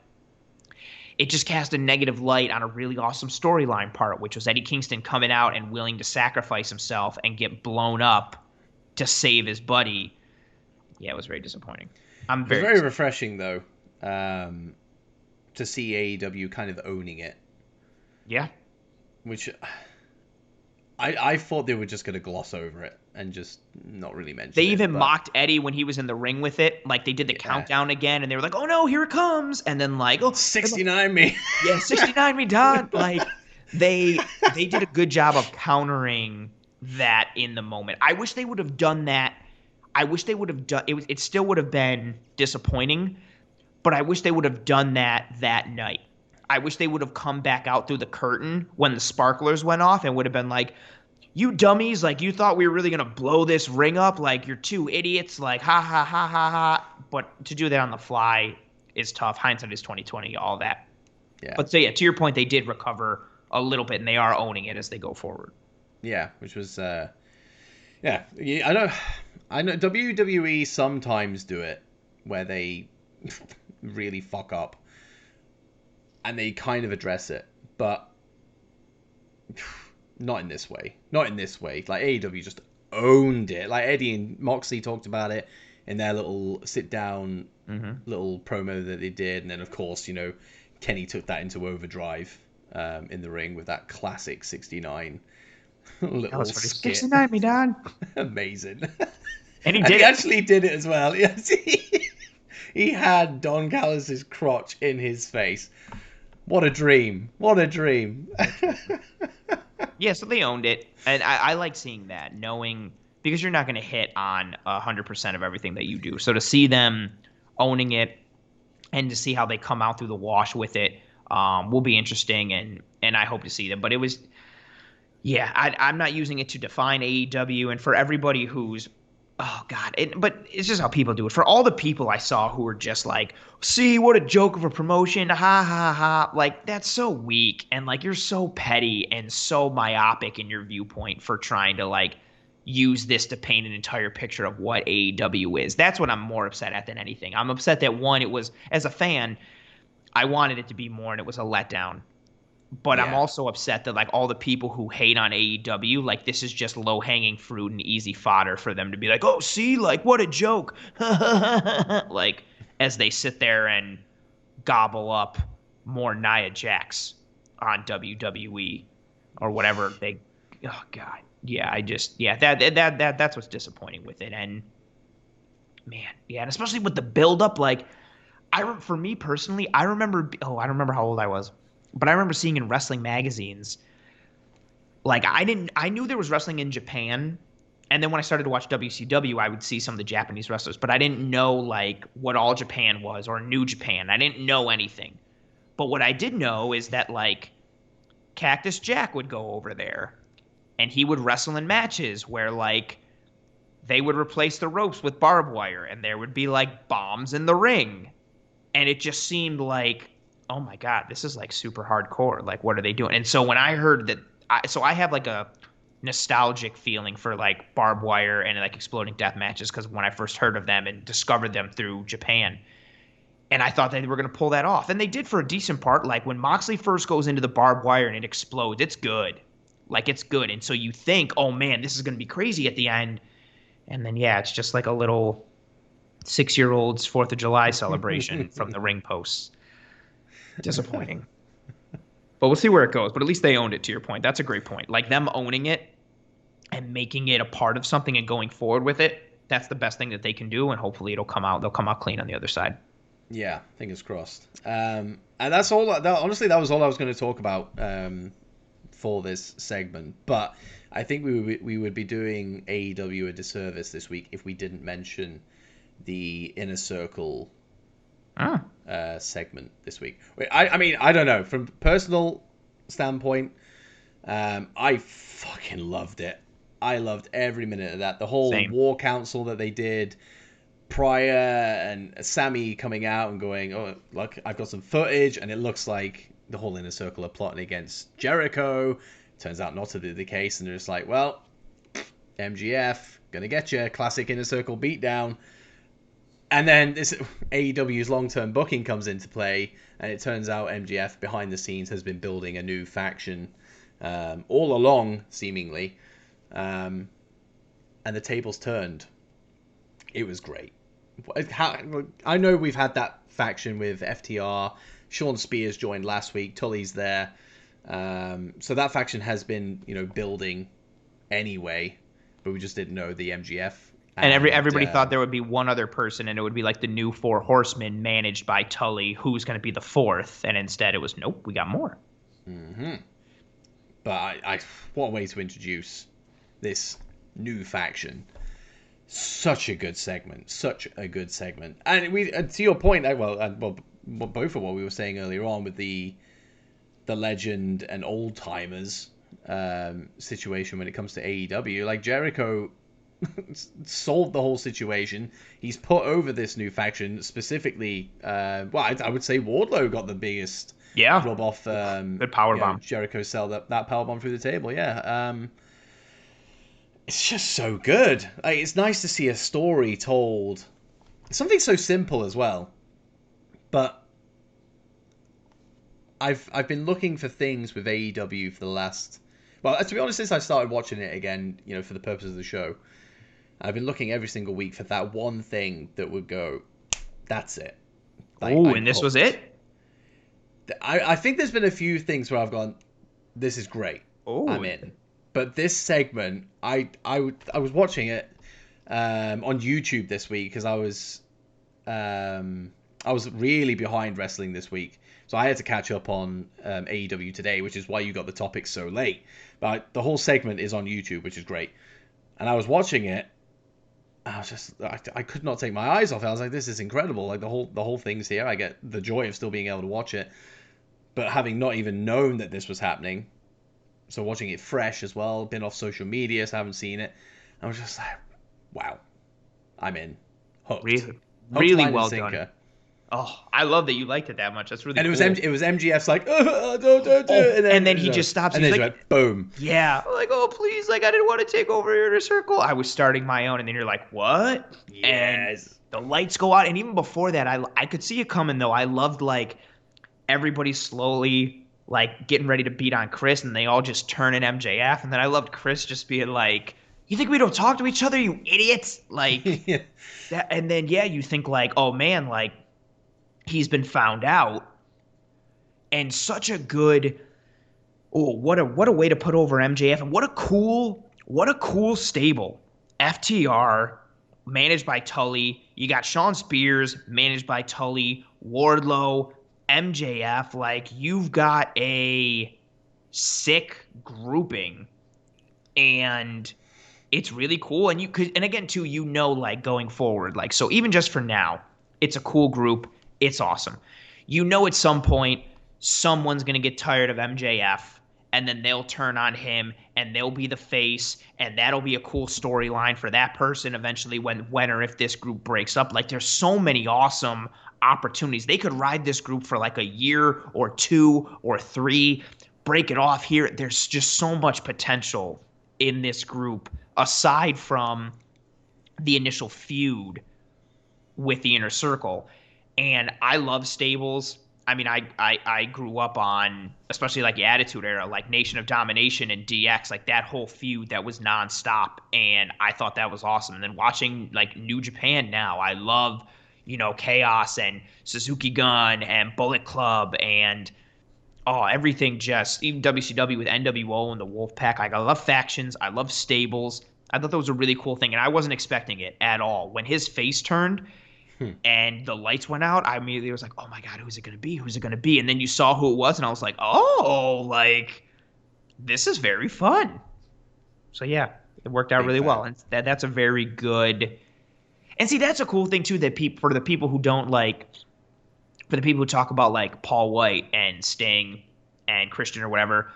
it just cast a negative light on a really awesome storyline part, which was Eddie Kingston coming out and willing to sacrifice himself and get blown up to save his buddy. Yeah, it was very disappointing. It was very refreshing, though, to see AEW kind of owning it. Yeah. Which I thought they were just going to gloss over it and just not really mention They it. even But mocked Eddie when he was in the ring with it. Like, they did the countdown again, and they were like, "Oh no, here it comes!" And then like, "Oh, 69 me. yeah, 69 me, Don." Like, they did a good job of countering that in the moment. I wish they would have done that. I wish they would have done it. It still would have been disappointing, but I wish they would have done that night. I wish they would have come back out through the curtain when the sparklers went off and would have been like, "You dummies, like, you thought we were really gonna blow this ring up, like, you're two idiots, like, ha ha ha ha ha." But to do that on the fly is tough. Hindsight is 2020, all that. Yeah. But so yeah, to your point, they did recover a little bit, and they are owning it as they go forward. Yeah, which was yeah. I know WWE sometimes do it where they really fuck up and they kind of address it, but not in this way. Not in this way. Like, AEW just owned it. Like, Eddie and Moxley talked about it in their little sit down little promo that they did, and then of course, you know, Kenny took that into overdrive in the ring with that classic 69 little skit. 69 me, Don. Amazing. And he And did he it. actually did it as well. Yes, he had Don Callis' crotch in his face. What a dream. What a dream. Yeah, so they owned it. And I like seeing that, knowing, because you're not going to hit on 100% of everything that you do. So to see them owning it and to see how they come out through the wash with it will be interesting. And I hope to see them. But it was, yeah, I'm not using it to define AEW. And for everybody who's, oh God, but it's just how people do it. For all the people I saw who were just like, "See, what a joke of a promotion, ha ha ha," like, that's so weak, and like, you're so petty and so myopic in your viewpoint for trying to like use this to paint an entire picture of what AEW is. That's what I'm more upset at than anything. I'm upset that, one, it was, as a fan, I wanted it to be more, and it was a letdown. But I'm also upset that like all the people who hate on AEW, like, this is just low hanging fruit and easy fodder for them to be like, "Oh, see, like, what a joke," like, as they sit there and gobble up more Nia Jax on WWE or whatever they. Oh God, yeah, that's what's disappointing with it. And man, yeah, and especially with the build up, like, for me personally, I don't remember how old I was. But I remember seeing in wrestling magazines, like, I knew there was wrestling in Japan. And then when I started to watch WCW, I would see some of the Japanese wrestlers, but I didn't know like what All Japan was or New Japan. I didn't know anything. But what I did know is that like Cactus Jack would go over there and he would wrestle in matches where like they would replace the ropes with barbed wire and there would be like bombs in the ring. And it just seemed like, oh my God, this is like super hardcore. Like, what are they doing? And so when I heard that, I have like a nostalgic feeling for like barbed wire and like exploding death matches because when I first heard of them and discovered them through Japan, and I thought they were going to pull that off, and they did for a decent part. Like when Moxley first goes into the barbed wire and it explodes, it's good. Like, it's good. And so you think, oh man, this is going to be crazy at the end, and then yeah, it's just like a little 6-year-old's 4th of July celebration from the ring posts. Disappointing. But we'll see where it goes. But at least they owned it, to your point. That's a great point. Like, them owning it and making it a part of something and going forward with it, that's the best thing that they can do, and hopefully they'll come out clean on the other side. Yeah, fingers crossed. And that's all. Honestly, that was all I was going to talk about for this segment. But I think we would be doing AEW a disservice this week if we didn't mention the Inner Circle segment this week. I mean, I don't know. From personal standpoint, I fucking loved it. I loved every minute of that. The whole War Council that they did prior, and Sammy coming out and going, "Oh, look, I've got some footage," and it looks like the whole Inner Circle are plotting against Jericho. Turns out not to be the case, and they're just like, "Well, MGF, gonna get you." Classic Inner Circle beatdown. And then this AEW's long-term booking comes into play, and it turns out MGF behind the scenes has been building a new faction all along, seemingly. And the tables turned. It was great. I know we've had that faction with FTR. Sean Spears joined last week. Tully's there. So that faction has been, building anyway, but we just didn't know the MGF. And everybody thought there would be one other person, and it would be like the new Four Horsemen managed by Tully, who's going to be the fourth. And instead, it was nope, we got more. Mm-hmm. But what a way to introduce this new faction. Such a good segment. And to your point, both of what we were saying earlier on with the legend and old timers situation when it comes to AEW, like Jericho solved the whole situation. He's put over this new faction specifically. I would say Wardlow got the biggest rub off. Good powerbomb. Jericho sell that powerbomb through the table. Yeah. It's just so good. Like, it's nice to see a story told. Something so simple as well. But I've been looking for things with AEW for the last. Well, to be honest, since I started watching it again, for the purpose of the show. I've been looking every single week for that one thing that would go, that's it. And this was it? I think there's been a few things where I've gone, this is great. I'm in. But this segment, I was watching it on YouTube this week because I was really behind wrestling this week. So I had to catch up on AEW today, which is why you got the topic so late. But the whole segment is on YouTube, which is great. And I was watching it. I was just, I could not take my eyes off it. I was like, this is incredible. Like the whole thing's here. I get the joy of still being able to watch it, but having not even known that this was happening. So watching it fresh as well, been off social media, so I haven't seen it. I was just like, wow, I'm in. Hooked. Really well done. Oh, I love that you liked it that much. That's really cool. And it was MGF's like, don't do it. And then he just stops. And then he went, boom. Yeah. Like, oh, please. Like, I didn't want to take over your circle. I was starting my own. And then you're like, what? Yes. And the lights go out. And even before that, I could see it coming, though. I loved, like, everybody slowly, like, getting ready to beat on Chris. And they all just turn in MJF. And then I loved Chris just being like, you think we don't talk to each other, you idiots? Like, and then, you think, like, oh, man, like, he's been found out, and such a good. Oh, what a way to put over MJF, and what a cool stable. FTR managed by Tully. You got Shawn Spears managed by Tully. Wardlow, MJF. Like, you've got a sick grouping, and it's really cool. And and again too, like going forward, like so even just for now, it's a cool group. It's awesome. At some point, someone's going to get tired of MJF, and then they'll turn on him, and they'll be the face, and that'll be a cool storyline for that person eventually when or if this group breaks up. Like, there's so many awesome opportunities. They could ride this group for like a year or 2 or 3, break it off here. There's just so much potential in this group, aside from the initial feud with the Inner Circle. And I love stables. I mean, I grew up on, especially like the Attitude Era, like Nation of Domination and DX, like that whole feud that was nonstop. And I thought that was awesome. And then watching like New Japan now, I love, Chaos and Suzuki Gun and Bullet Club and everything, just even WCW with NWO and the Wolfpack. Like, I love factions. I love stables. I thought that was a really cool thing. And I wasn't expecting it at all. When his face turned and the lights went out, I immediately was like, oh my God, who's it going to be? Who's it going to be? And then you saw who it was, and I was like, oh, like, this is very fun. So, yeah, it worked out really well. And that's a very good – and see, that's a cool thing, too, that for the people who don't like – for the people who talk about, like, Paul White and Sting and Christian or whatever,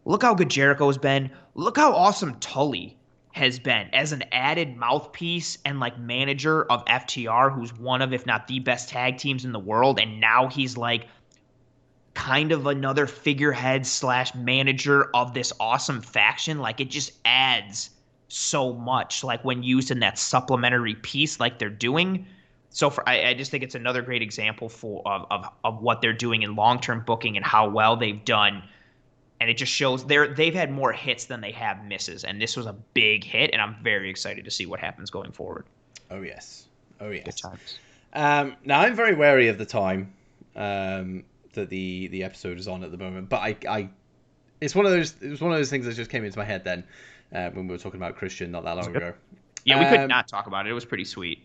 look how good Jericho has been. Look how awesome Tully has been as an added mouthpiece and like manager of FTR, who's one of, if not the best tag teams in the world. And now he's like kind of another figurehead / manager of this awesome faction. Like, it just adds so much, like when used in that supplementary piece like they're doing. So I just think it's another great example of what they're doing in long-term booking and how well they've done. And it just shows they've had more hits than they have misses. And this was a big hit, and I'm very excited to see what happens going forward. Oh, yes. Good times. Now, I'm very wary of the time that the episode is on at the moment. But it was one of those things that just came into my head then. when we were talking about Christian not that long ago. Yeah, we could not talk about it. It was pretty sweet.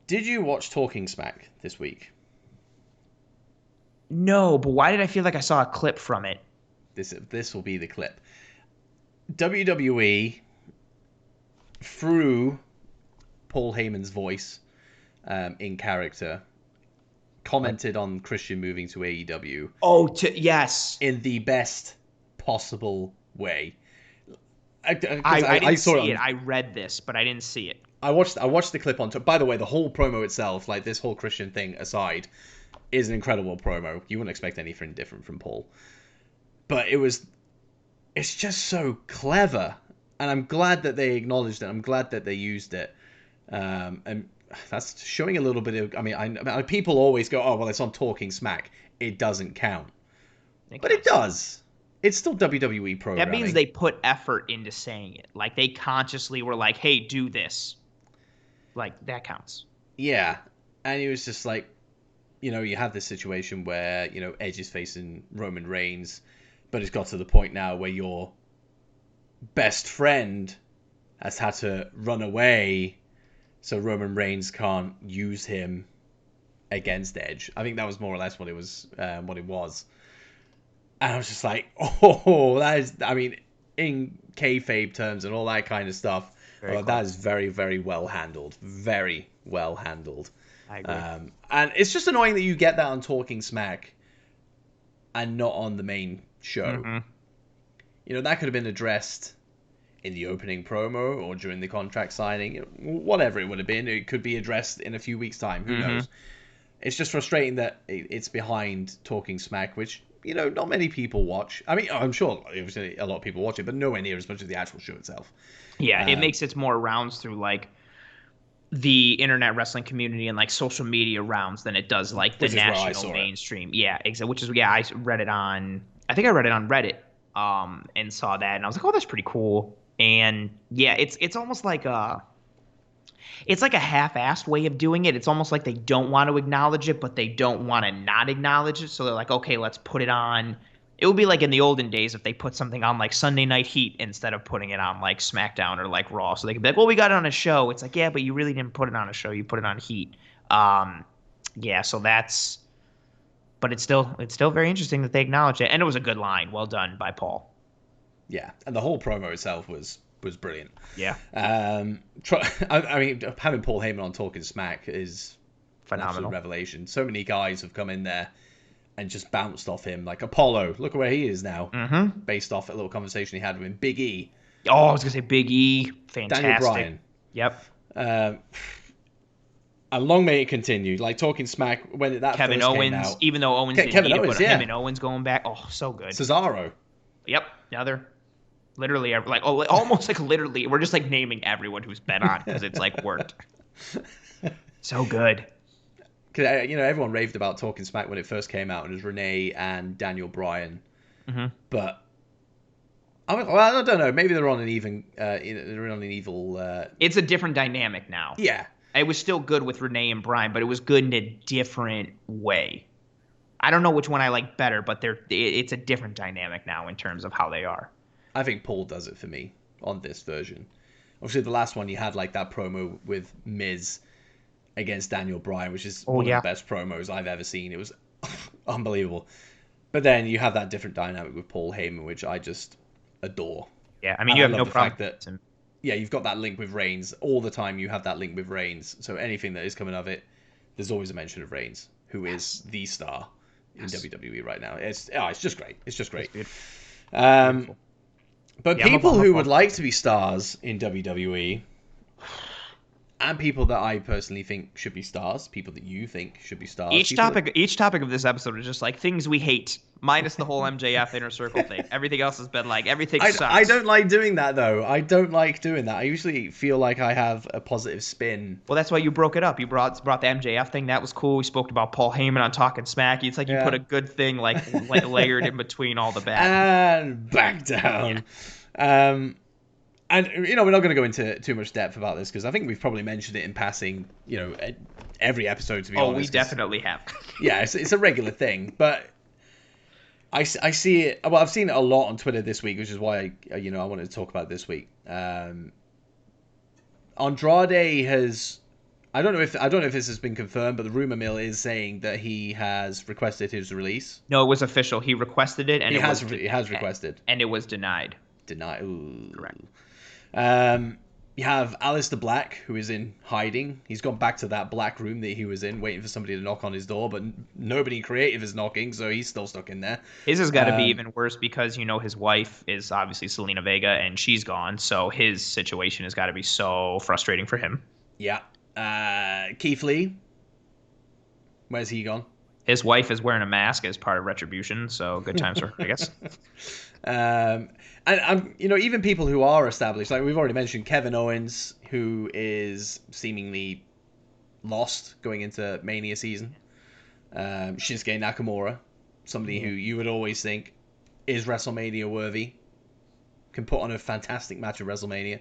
Did you watch Talking Smack this week? No, but why did I feel like I saw a clip from it? This will be the clip. WWE, through Paul Heyman's voice, in character, commented on Christian moving to AEW. Oh, yes. In the best possible way. I didn't see it. I read this, but I didn't see it. I watched the clip on. By the way, the whole promo itself, like this whole Christian thing aside, is an incredible promo. You wouldn't expect anything different from Paul, but it's just so clever, and I'm glad that they acknowledged it. I'm glad that they used it, and that's showing a little bit of. I mean, people always go, "Oh, well, it's on Talking Smack. It doesn't count," but it does. It's still WWE programming. That means they put effort into saying it. Like, they consciously were like, hey, do this. Like, that counts. Yeah. And it was just like, you have this situation where, Edge is facing Roman Reigns, but it's got to the point now where your best friend has had to run away so Roman Reigns can't use him against Edge. I think that was more or less what it was. And I was just like, oh, that is, I mean, in kayfabe terms and all that kind of stuff, that is very, very well handled. Very well handled. I agree. And it's just annoying that you get that on Talking Smack and not on the main show. Mm-hmm. That could have been addressed in the opening promo or during the contract signing. Whatever it would have been. It could be addressed in a few weeks' time. Who knows? It's just frustrating that it's behind Talking Smack, which... not many people watch. I mean, I'm sure obviously a lot of people watch it, but nowhere near as much as the actual show itself. Yeah, it makes its more rounds through like the internet wrestling community and like social media rounds than it does like the national mainstream. Yeah, exactly. I read it on. I think I read it on Reddit, and saw that, and I was like, oh, that's pretty cool. And yeah, it's almost like it's like a half-assed way of doing it. It's almost like they don't want to acknowledge it, but they don't want to not acknowledge it. So they're like, okay, let's put it on. It would be like in the olden days if they put something on like Sunday Night Heat instead of putting it on like SmackDown or like Raw. So they could be like, well, we got it on a show. It's like, yeah, but you really didn't put it on a show. You put it on Heat. Yeah, so that's... But it's still very interesting that they acknowledge it. And it was a good line. Well done by Paul. Yeah, and the whole promo itself was brilliant. Yeah. I mean, having Paul Heyman on Talking Smack is phenomenal. An absolute revelation. So many guys have come in there and just bounced off him. Like Apollo, look at where he is now. Mm-hmm. Based off a little conversation he had with him. Big E. Oh, I was going to say Big E. Fantastic. Daniel Bryan. Yep. And long may it continue. Like Talking Smack, when that Kevin first Owens, came out, even though Owens didn't Kevin need Owens, it, but him and Owens going back. Oh, so good. Cesaro. Yep. Another... Literally, like almost like literally, we're just like naming everyone who's been on because it's like worked. So good. Because everyone raved about Talking Smack when it first came out, and it was Renee and Daniel Bryan. Mm-hmm. But I don't know. Maybe they're on an even. They're on an evil. It's a different dynamic now. Yeah. It was still good with Renee and Bryan, but it was good in a different way. I don't know which one I like better, but it's a different dynamic now in terms of how they are. I think Paul does it for me on this version. Obviously, the last one you had like that promo with Miz against Daniel Bryan, which is one of the best promos I've ever seen. It was unbelievable. But then you have that different dynamic with Paul Heyman, which I just adore. Yeah, I mean, you have no problem. You've got that link with Reigns. All the time you have that link with Reigns. So anything that is coming of it, there's always a mention of Reigns, who is the star in WWE right now. It's just great. It's just great. Beautiful. But people who would like to be stars in WWE, and people that I personally think should be stars, people that you think should be stars. Each topic of this episode is just like things we hate, minus the whole MJF Inner Circle thing. Everything else has been like, everything sucks. I don't like doing that, though. I don't like doing that. I usually feel like I have a positive spin. Well, that's why you broke it up. You brought the MJF thing. That was cool. We spoke about Paul Heyman on Talking Smack. It's like you put a good thing like layered in between all the bad. And back down. Yeah. And, we're not going to go into too much depth about this because I think we've probably mentioned it in passing, every episode, to be honest. Oh, we definitely have. Yeah, it's a regular thing. But I see it. Well, I've seen it a lot on Twitter this week, which is why I wanted to talk about it this week. Andrade has. I don't know if this has been confirmed, but the rumor mill is saying that he has requested his release. No, it was official. He requested it, and he has requested, and it was denied. Correct. You have Aleister Black, who is in hiding. He's gone back to that black room that he was in, waiting for somebody to knock on his door, but nobody creative is knocking, so he's still stuck in there. His has got to be even worse because, his wife is obviously Selena Vega, and she's gone, so his situation has got to be so frustrating for him. Yeah. Keith Lee, where's he gone? His wife is wearing a mask as part of Retribution, so good times for her, I guess. And even people who are established, like we've already mentioned, Kevin Owens, who is seemingly lost going into Mania season. Shinsuke Nakamura, somebody who you would always think is WrestleMania worthy, can put on a fantastic match at WrestleMania.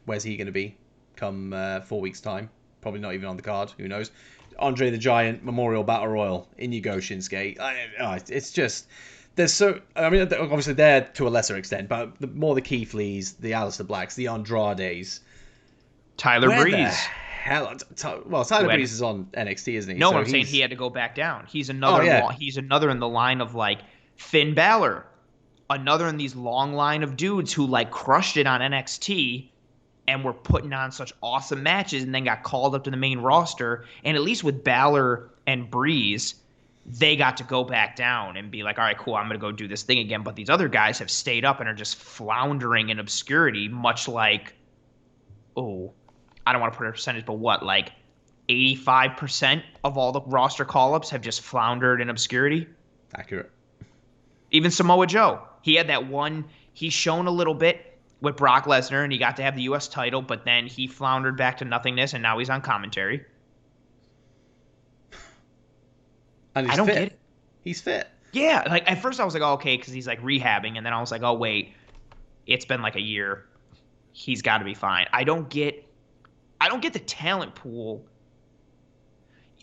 Where's he going to be come 4 weeks' time? Probably not even on the card. Who knows? Andre the Giant Memorial Battle Royal. In you go, Shinsuke. It's just... obviously they're to a lesser extent, but more the Keith Lees, the Aleister Blacks, the Andrades. Tyler Breeze. Tyler Breeze is on NXT, isn't he? No, so I'm saying he had to go back down. He's another. He's another in the line of like Finn Balor, another in these long line of dudes who like crushed it on NXT and were putting on such awesome matches, and then got called up to the main roster. And at least with Balor and Breeze, they got to go back down and be like, all right, cool, I'm going to go do this thing again. But these other guys have stayed up and are just floundering in obscurity, much like, I don't want to put a percentage, but what, like 85% of all the roster call-ups have just floundered in obscurity? Accurate. Even Samoa Joe. He had that one, he's shown a little bit with Brock Lesnar, and he got to have the U.S. title, but then he floundered back to nothingness, and now he's on commentary. And I don't get it. He's fit. Yeah, like at first I was like, okay, because he's like rehabbing, and then I was like, oh wait, it's been like a year. He's got to be fine. I don't get the talent pool.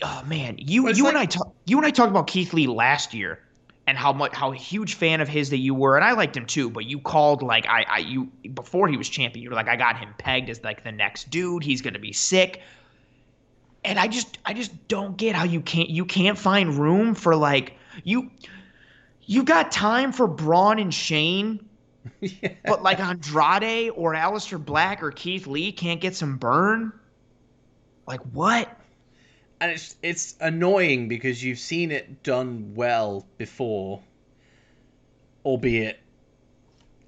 Oh man, you and I talked about Keith Lee last year, and how huge fan of his that you were, and I liked him too. But you called like you before he was champion, you were like, I got him pegged as like the next dude. He's gonna be sick. And I just don't get how you can't find room for like you got time for Braun and Shane, yeah. But like Andrade or Aleister Black or Keith Lee can't get some burn. Like what? And it's annoying because you've seen it done well before, albeit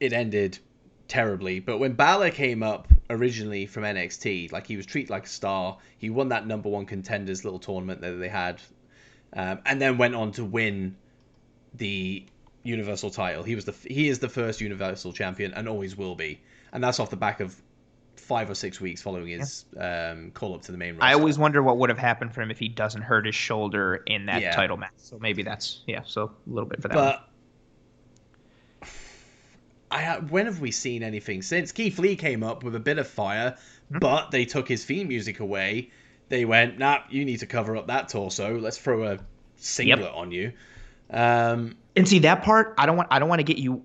it ended terribly. But when Balor came up originally from NXT, like he was treated like a star. He won that number one contenders little tournament that they had, and then went on to win the Universal title. He is the first Universal champion and always will be. And that's off the back of 5 or 6 weeks following his call up to the main roster. I always wonder what would have happened for him if he doesn't hurt his shoulder in that title match. So maybe that's so a little bit for that. But when have we seen anything since? Keith Lee came up with a bit of fire, but they took his theme music away. They went, nah, you need to cover up that torso. Let's throw a singlet on you. And see that part, I don't want to get you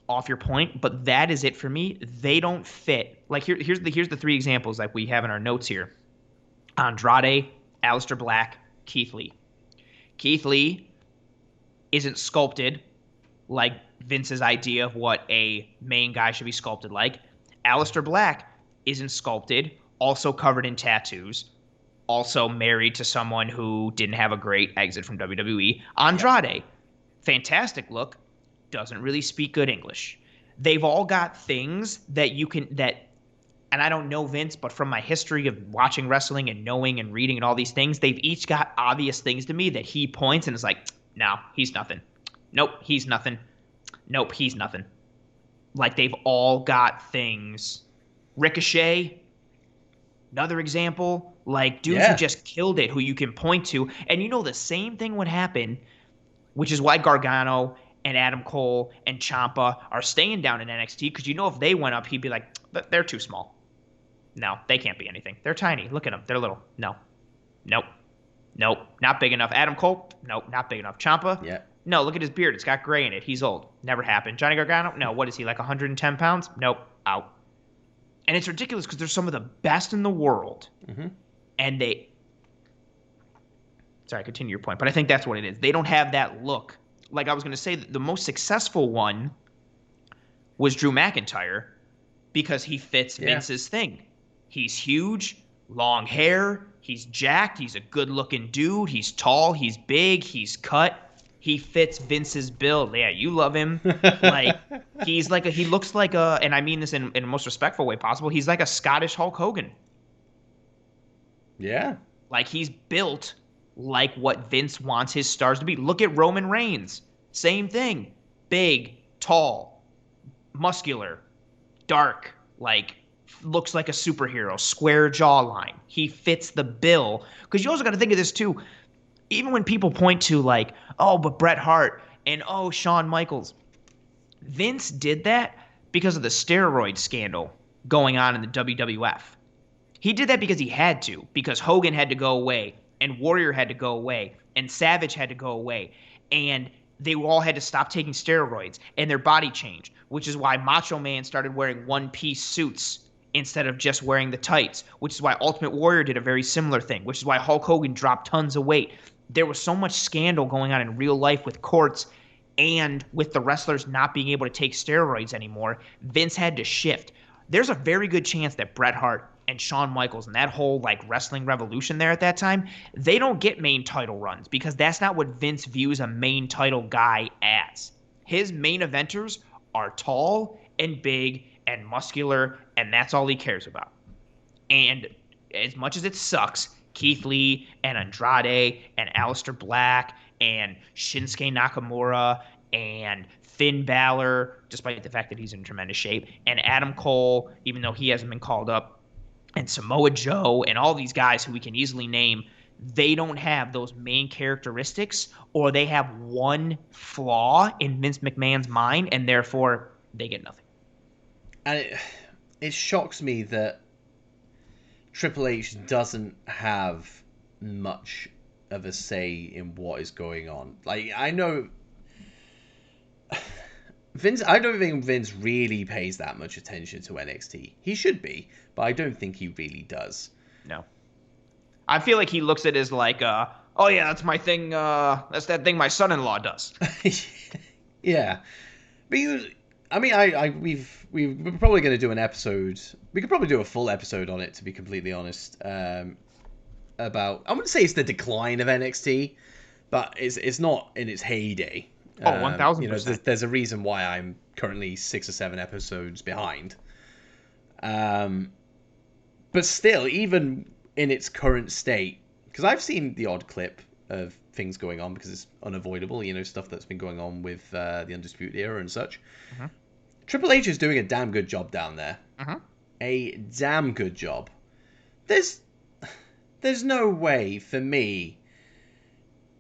off your point, but that is it for me. They don't fit. Like here's the 3 examples like we have in our notes here. Andrade, Aleister Black, Keith Lee. Keith Lee isn't sculpted like Vince's idea of what a main guy should be sculpted like. Aleister Black isn't sculpted, also covered in tattoos, also married to someone who didn't have a great exit from WWE. Andrade, fantastic look, doesn't really speak good English. They've all got things that and I don't know Vince, but from my history of watching wrestling and knowing and reading and all these things, they've each got obvious things to me that he points and is like, no, he's nothing. Nope, he's nothing. Nope, he's nothing. Like they've all got things. Ricochet, another example, like dudes who just killed it, who you can point to. And the same thing would happen, which is why Gargano and Adam Cole and Ciampa are staying down in NXT, because if they went up, he'd be like, they're too small. No, they can't be anything. They're tiny. Look at them. They're little. Nope. Not big enough. Adam Cole, nope, not big enough. Ciampa, No, look at his beard. It's got gray in it. He's old. Never happened. Johnny Gargano? No. What is he, like 110 pounds? Nope. Out. And it's ridiculous because they're some of the best in the world. Mm-hmm. And they... Sorry, continue your point. But I think that's what it is. They don't have that look. Like I was going to say, the most successful one was Drew McIntyre because he fits Vince's thing. He's huge, long hair, he's jacked, he's a good-looking dude, he's tall, he's big, he's cut. He fits Vince's build. Yeah, you love him. Like he looks like a, and I mean this in the most respectful way possible, he's like a Scottish Hulk Hogan. Yeah. Like he's built like what Vince wants his stars to be. Look at Roman Reigns. Same thing. Big, tall, muscular, dark, like looks like a superhero, square jawline. He fits the bill. Because you also got to think of this too. Even when people point to like, oh, but Bret Hart and oh, Shawn Michaels. Vince did that because of the steroid scandal going on in the WWF. He did that because he had to. Because Hogan had to go away. And Warrior had to go away. And Savage had to go away. And they all had to stop taking steroids. And their body changed. Which is why Macho Man started wearing one-piece suits instead of just wearing the tights. Which is why Ultimate Warrior did a very similar thing. Which is why Hulk Hogan dropped tons of weight. There was so much scandal going on in real life with courts and with the wrestlers not being able to take steroids anymore. Vince had to shift. There's a very good chance that Bret Hart and Shawn Michaels and that whole like wrestling revolution there at that time, they don't get main title runs because that's not what Vince views a main title guy as. His main eventers are tall and big and muscular, and that's all he cares about. And as much as it sucks, Keith Lee and Andrade and Aleister Black and Shinsuke Nakamura and Finn Balor, despite the fact that he's in tremendous shape, and Adam Cole, even though he hasn't been called up, and Samoa Joe and all these guys who we can easily name, they don't have those main characteristics, or they have one flaw in Vince McMahon's mind, and therefore they get nothing. And it shocks me that Triple H doesn't have much of a say in what is going on. Like, I know Vince, I don't think Vince really pays that much attention to NXT. He should be, but I don't think he really does. No. I feel like he looks at it as like, oh yeah, that's my thing, that's that thing my son-in-law does. Yeah. But we're probably going to do an episode. We could probably do a full episode on it, to be completely honest. About, I wouldn't say it's the decline of NXT, but it's not in its heyday. Oh, 1,000%. You know, there's a reason why I'm currently 6 or 7 episodes behind. But still, even in its current state, because I've seen the odd clip of things going on because it's unavoidable, you know, stuff that's been going on with the Undisputed Era and such. Mm-hmm. Triple H is doing a damn good job down there. Mm-hmm. A damn good job. There's no way for me,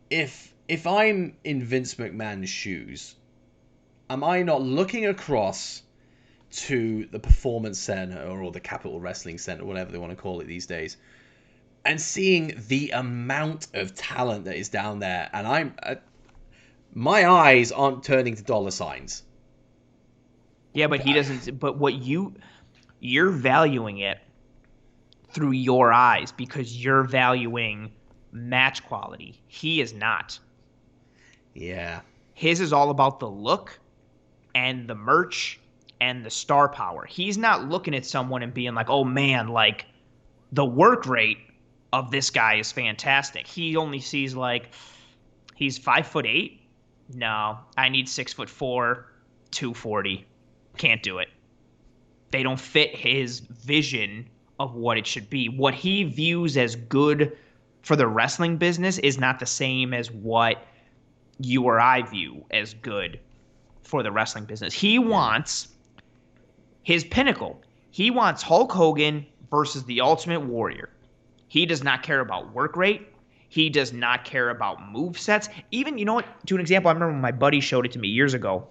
if I'm in Vince McMahon's shoes, am I not looking across to the Performance Center or the Capital Wrestling Center, whatever they want to call it these days, and seeing the amount of talent that is down there, and my eyes aren't turning to dollar signs. Yeah, but he doesn't. But what you're valuing it through your eyes because you're valuing match quality. He is not. Yeah. His is all about the look and the merch and the star power. He's not looking at someone and being like, oh man, like the work rate of this guy is fantastic. He only sees like, he's 5'8". No, I need 6'4", 240. Can't do it. They don't fit his vision of what it should be. What he views as good for the wrestling business is not the same as what you or I view as good for the wrestling business. He wants his pinnacle. He wants Hulk Hogan versus the Ultimate Warrior. He does not care about work rate. He does not care about movesets. Even, you know what, to an example, I remember when my buddy showed it to me years ago.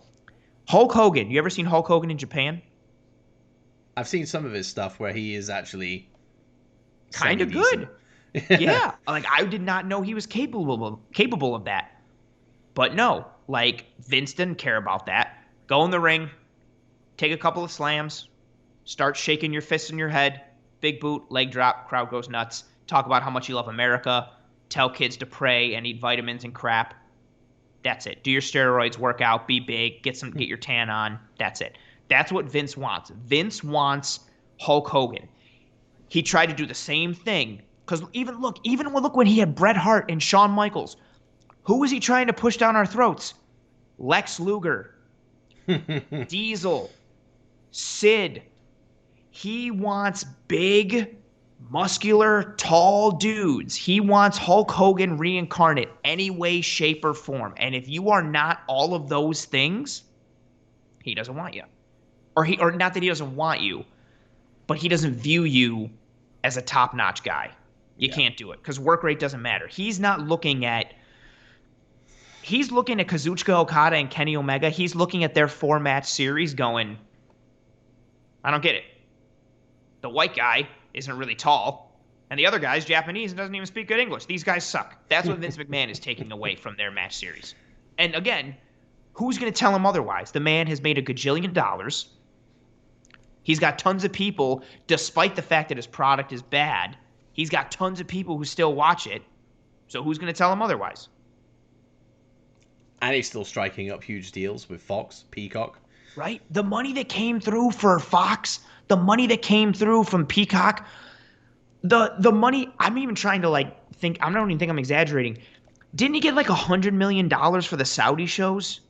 Hulk Hogan. You ever seen Hulk Hogan in Japan? I've seen some of his stuff where he is actually kind of good. Yeah. Like, I did not know he was capable of that. But no, like Vince didn't care about that. Go in the ring, take a couple of slams, start shaking your fists in your head, big boot, leg drop, crowd goes nuts. Talk about how much you love America. Tell kids to pray and eat vitamins and crap. That's it. Do your steroids, work out, be big, get your tan on. That's it. That's what Vince wants. Vince wants Hulk Hogan. He tried to do the same thing. Because even look when he had Bret Hart and Shawn Michaels. Who was he trying to push down our throats? Lex Luger, Diesel, Sid. He wants big, muscular, tall dudes. He wants Hulk Hogan reincarnate any way, shape, or form. And if you are not all of those things, he doesn't want you. Or not that he doesn't want you, but he doesn't view you as a top-notch guy. You can't do it because work rate doesn't matter. He's looking at Kazuchika Okada and Kenny Omega. He's looking at their 4-match series going, I don't get it. The white guy isn't really tall, and the other guy's Japanese and doesn't even speak good English. These guys suck. That's what Vince McMahon is taking away from their match series. And again, who's going to tell him otherwise? The man has made $1 gajillion. He's got tons of people, despite the fact that his product is bad, he's got tons of people who still watch it. So who's going to tell him otherwise? And he's still striking up huge deals with Fox, Peacock. Right? The money that came through for Fox, the money that came through from Peacock, the money, I'm even trying to think, I don't even think I'm exaggerating. Didn't he get $100 million for the Saudi shows?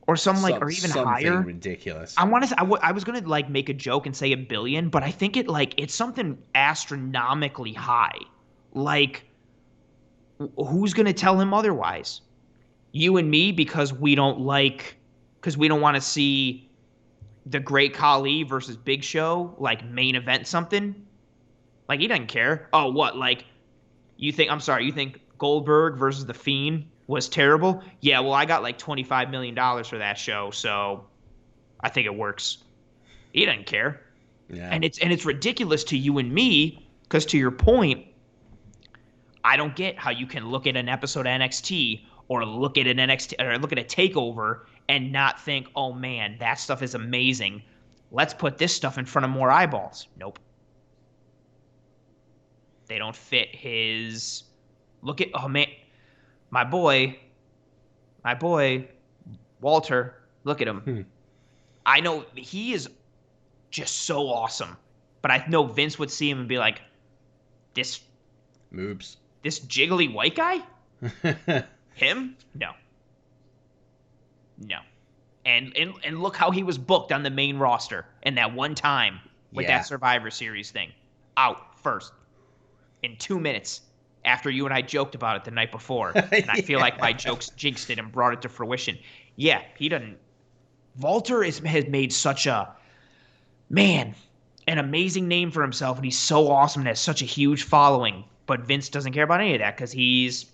Or or even higher. Something ridiculous. I want to. I was gonna make a joke and say $1 billion, but I think it's something astronomically high. Who's gonna tell him otherwise? You and me, because we don't want to see the Great Khali versus Big Show main event something. He doesn't care. Oh, what? You think Goldberg versus The Fiend was terrible? Yeah, well, I got $25 million for that show, so I think it works. He doesn't care. Yeah. And it's ridiculous to you and me, because to your point, I don't get how you can look at an episode of NXT or look at a takeover and not think, oh man, that stuff is amazing. Let's put this stuff in front of more eyeballs. Nope. They don't fit his oh man, my boy Walter, look at him. I know he is just so awesome, but I know Vince would see him and be like, this moobs, this jiggly white guy. Him? No. And look how he was booked on the main roster in that one time with that Survivor Series thing. Out first in 2 minutes after you and I joked about it the night before. And I feel like my jokes jinxed it and brought it to fruition. Yeah, he doesn't. Walter has made such an amazing name for himself, and he's so awesome and has such a huge following. But Vince doesn't care about any of that because he's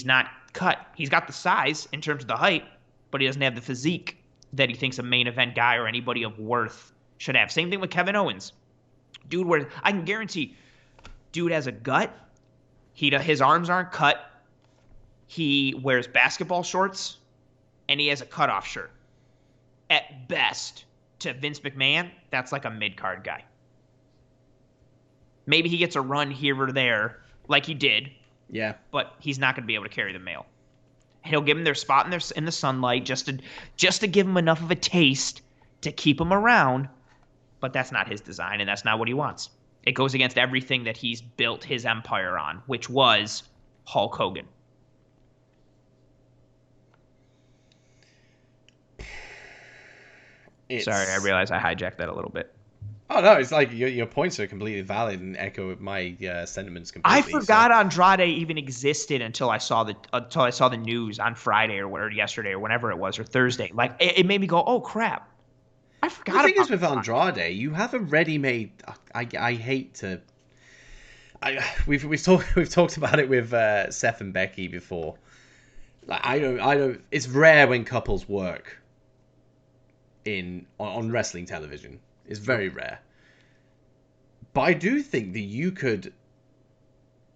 not cut. He's got the size in terms of the height, but he doesn't have the physique that he thinks a main event guy or anybody of worth should have. Same thing with Kevin Owens. Dude, I can guarantee, dude has a gut. His arms aren't cut. He wears basketball shorts, and he has a cutoff shirt. At best, to Vince McMahon, that's like a mid-card guy. Maybe he gets a run here or there, like he did. Yeah. But he's not going to be able to carry the mail. He'll give them their spot in the sunlight just to give them enough of a taste to keep them around. But that's not his design, and that's not what he wants. It goes against everything that he's built his empire on, which was Hulk Hogan. Sorry, I realize I hijacked that a little bit. Oh no, it's your points are completely valid and echo my sentiments completely. I forgot Andrade even existed until I saw the news on Friday or yesterday or whenever it was, or Thursday. It made me go, oh crap, I forgot. The thing is with Andrade, you have a ready-made. I hate to. We've talked about it with Seth and Becky before. I don't. It's rare when couples work on wrestling television. It's very rare. But I do think that you could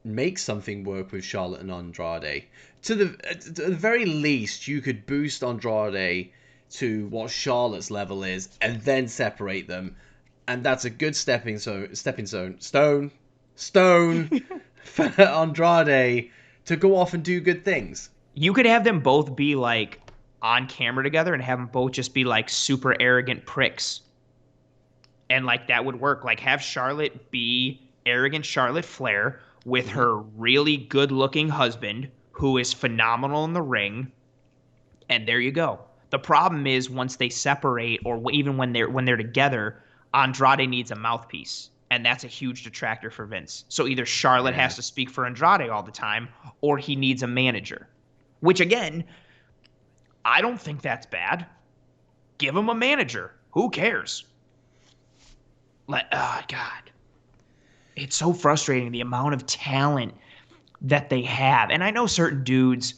make something work with Charlotte and Andrade. To the very least, you could boost Andrade to what Charlotte's level is, and then separate them, and that's a good stepping stone for Andrade to go off and do good things. You could have them both be like on camera together and have them both just be like super arrogant pricks. And like that would work. Like have Charlotte be arrogant Charlotte Flair with her really good looking husband who is phenomenal in the ring. And there you go. The problem is once they separate or even when they're together, Andrade needs a mouthpiece. And that's a huge detractor for Vince. So either Charlotte has to speak for Andrade all the time or he needs a manager. Which again, I don't think that's bad. Give him a manager. Who cares? Like, oh God. It's so frustrating the amount of talent that they have. And I know certain dudes,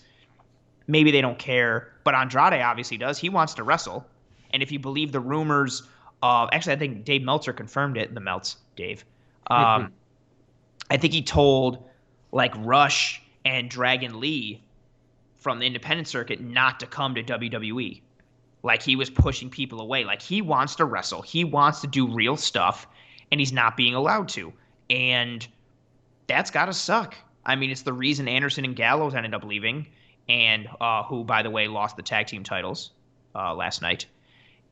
maybe they don't care, but Andrade obviously does. He wants to wrestle. And if you believe the rumors of, actually, I think Dave Meltzer confirmed it. The Melts, Dave. I think he told like Rush and Dragon Lee from the independent circuit not to come to WWE. Like he was pushing people away. Like he wants to wrestle. He wants to do real stuff, and he's not being allowed to. And that's got to suck. I mean, it's the reason Anderson and Gallows ended up leaving, and who, by the way, lost the tag team titles last night.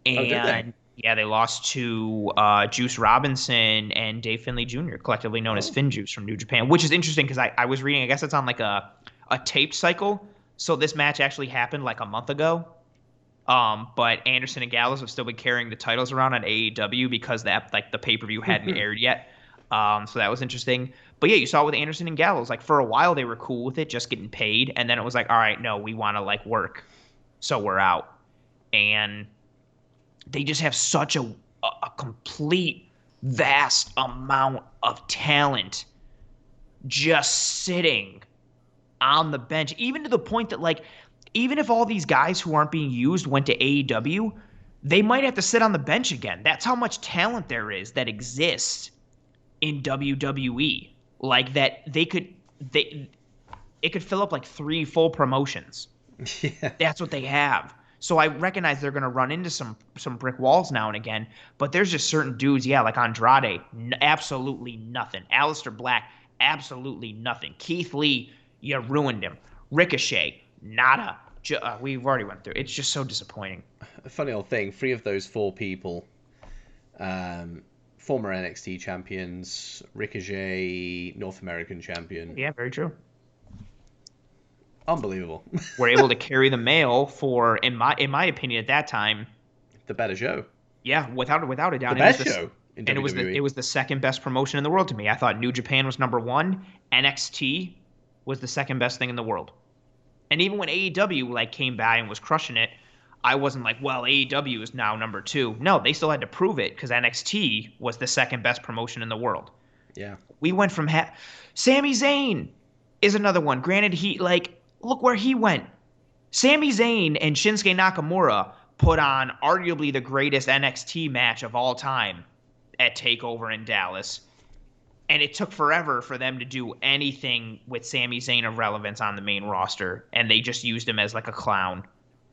And did they? Yeah, they lost to Juice Robinson and Dave Finlay Jr., collectively known as Finn Juice from New Japan, which is interesting because I was reading, I guess it's on like a taped cycle. So this match actually happened like a month ago. But Anderson and Gallows have still been carrying the titles around on AEW because that like the pay-per-view hadn't aired yet. So that was interesting. But yeah, you saw with Anderson and Gallows, like for a while they were cool with it, just getting paid, and then it was like, all right, no, we want to like work, so we're out. And they just have such a complete, vast amount of talent just sitting on the bench, even to the point that like, even if all these guys who aren't being used went to AEW, they might have to sit on the bench again. That's how much talent there is that exists in WWE. Like that it could fill up like 3 full promotions. Yeah. That's what they have. So I recognize they're going to run into some brick walls now and again, but there's just certain dudes, yeah, like Andrade, absolutely nothing. Aleister Black, absolutely nothing. Keith Lee, you ruined him. Ricochet, nada. We've already went through. It's just so disappointing. A funny old thing, 3 of those 4 people, former NXT champions, Ricochet, North American champion. Yeah, very true. Unbelievable. Were able to carry the mail for, in my opinion, at that time, the better show. Yeah, without a doubt. The best show in WWE. And it was the second best promotion in the world to me. I thought New Japan was number 1. NXT was the second best thing in the world. And even when AEW like came by and was crushing it, I wasn't like, well, AEW is now number 2. No, they still had to prove it because NXT was the second best promotion in the world. Yeah. We went from Sami Zayn is another one. Granted, he like look where he went. Sami Zayn and Shinsuke Nakamura put on arguably the greatest NXT match of all time at TakeOver in Dallas. And it took forever for them to do anything with Sami Zayn of relevance on the main roster. And they just used him as like a clown.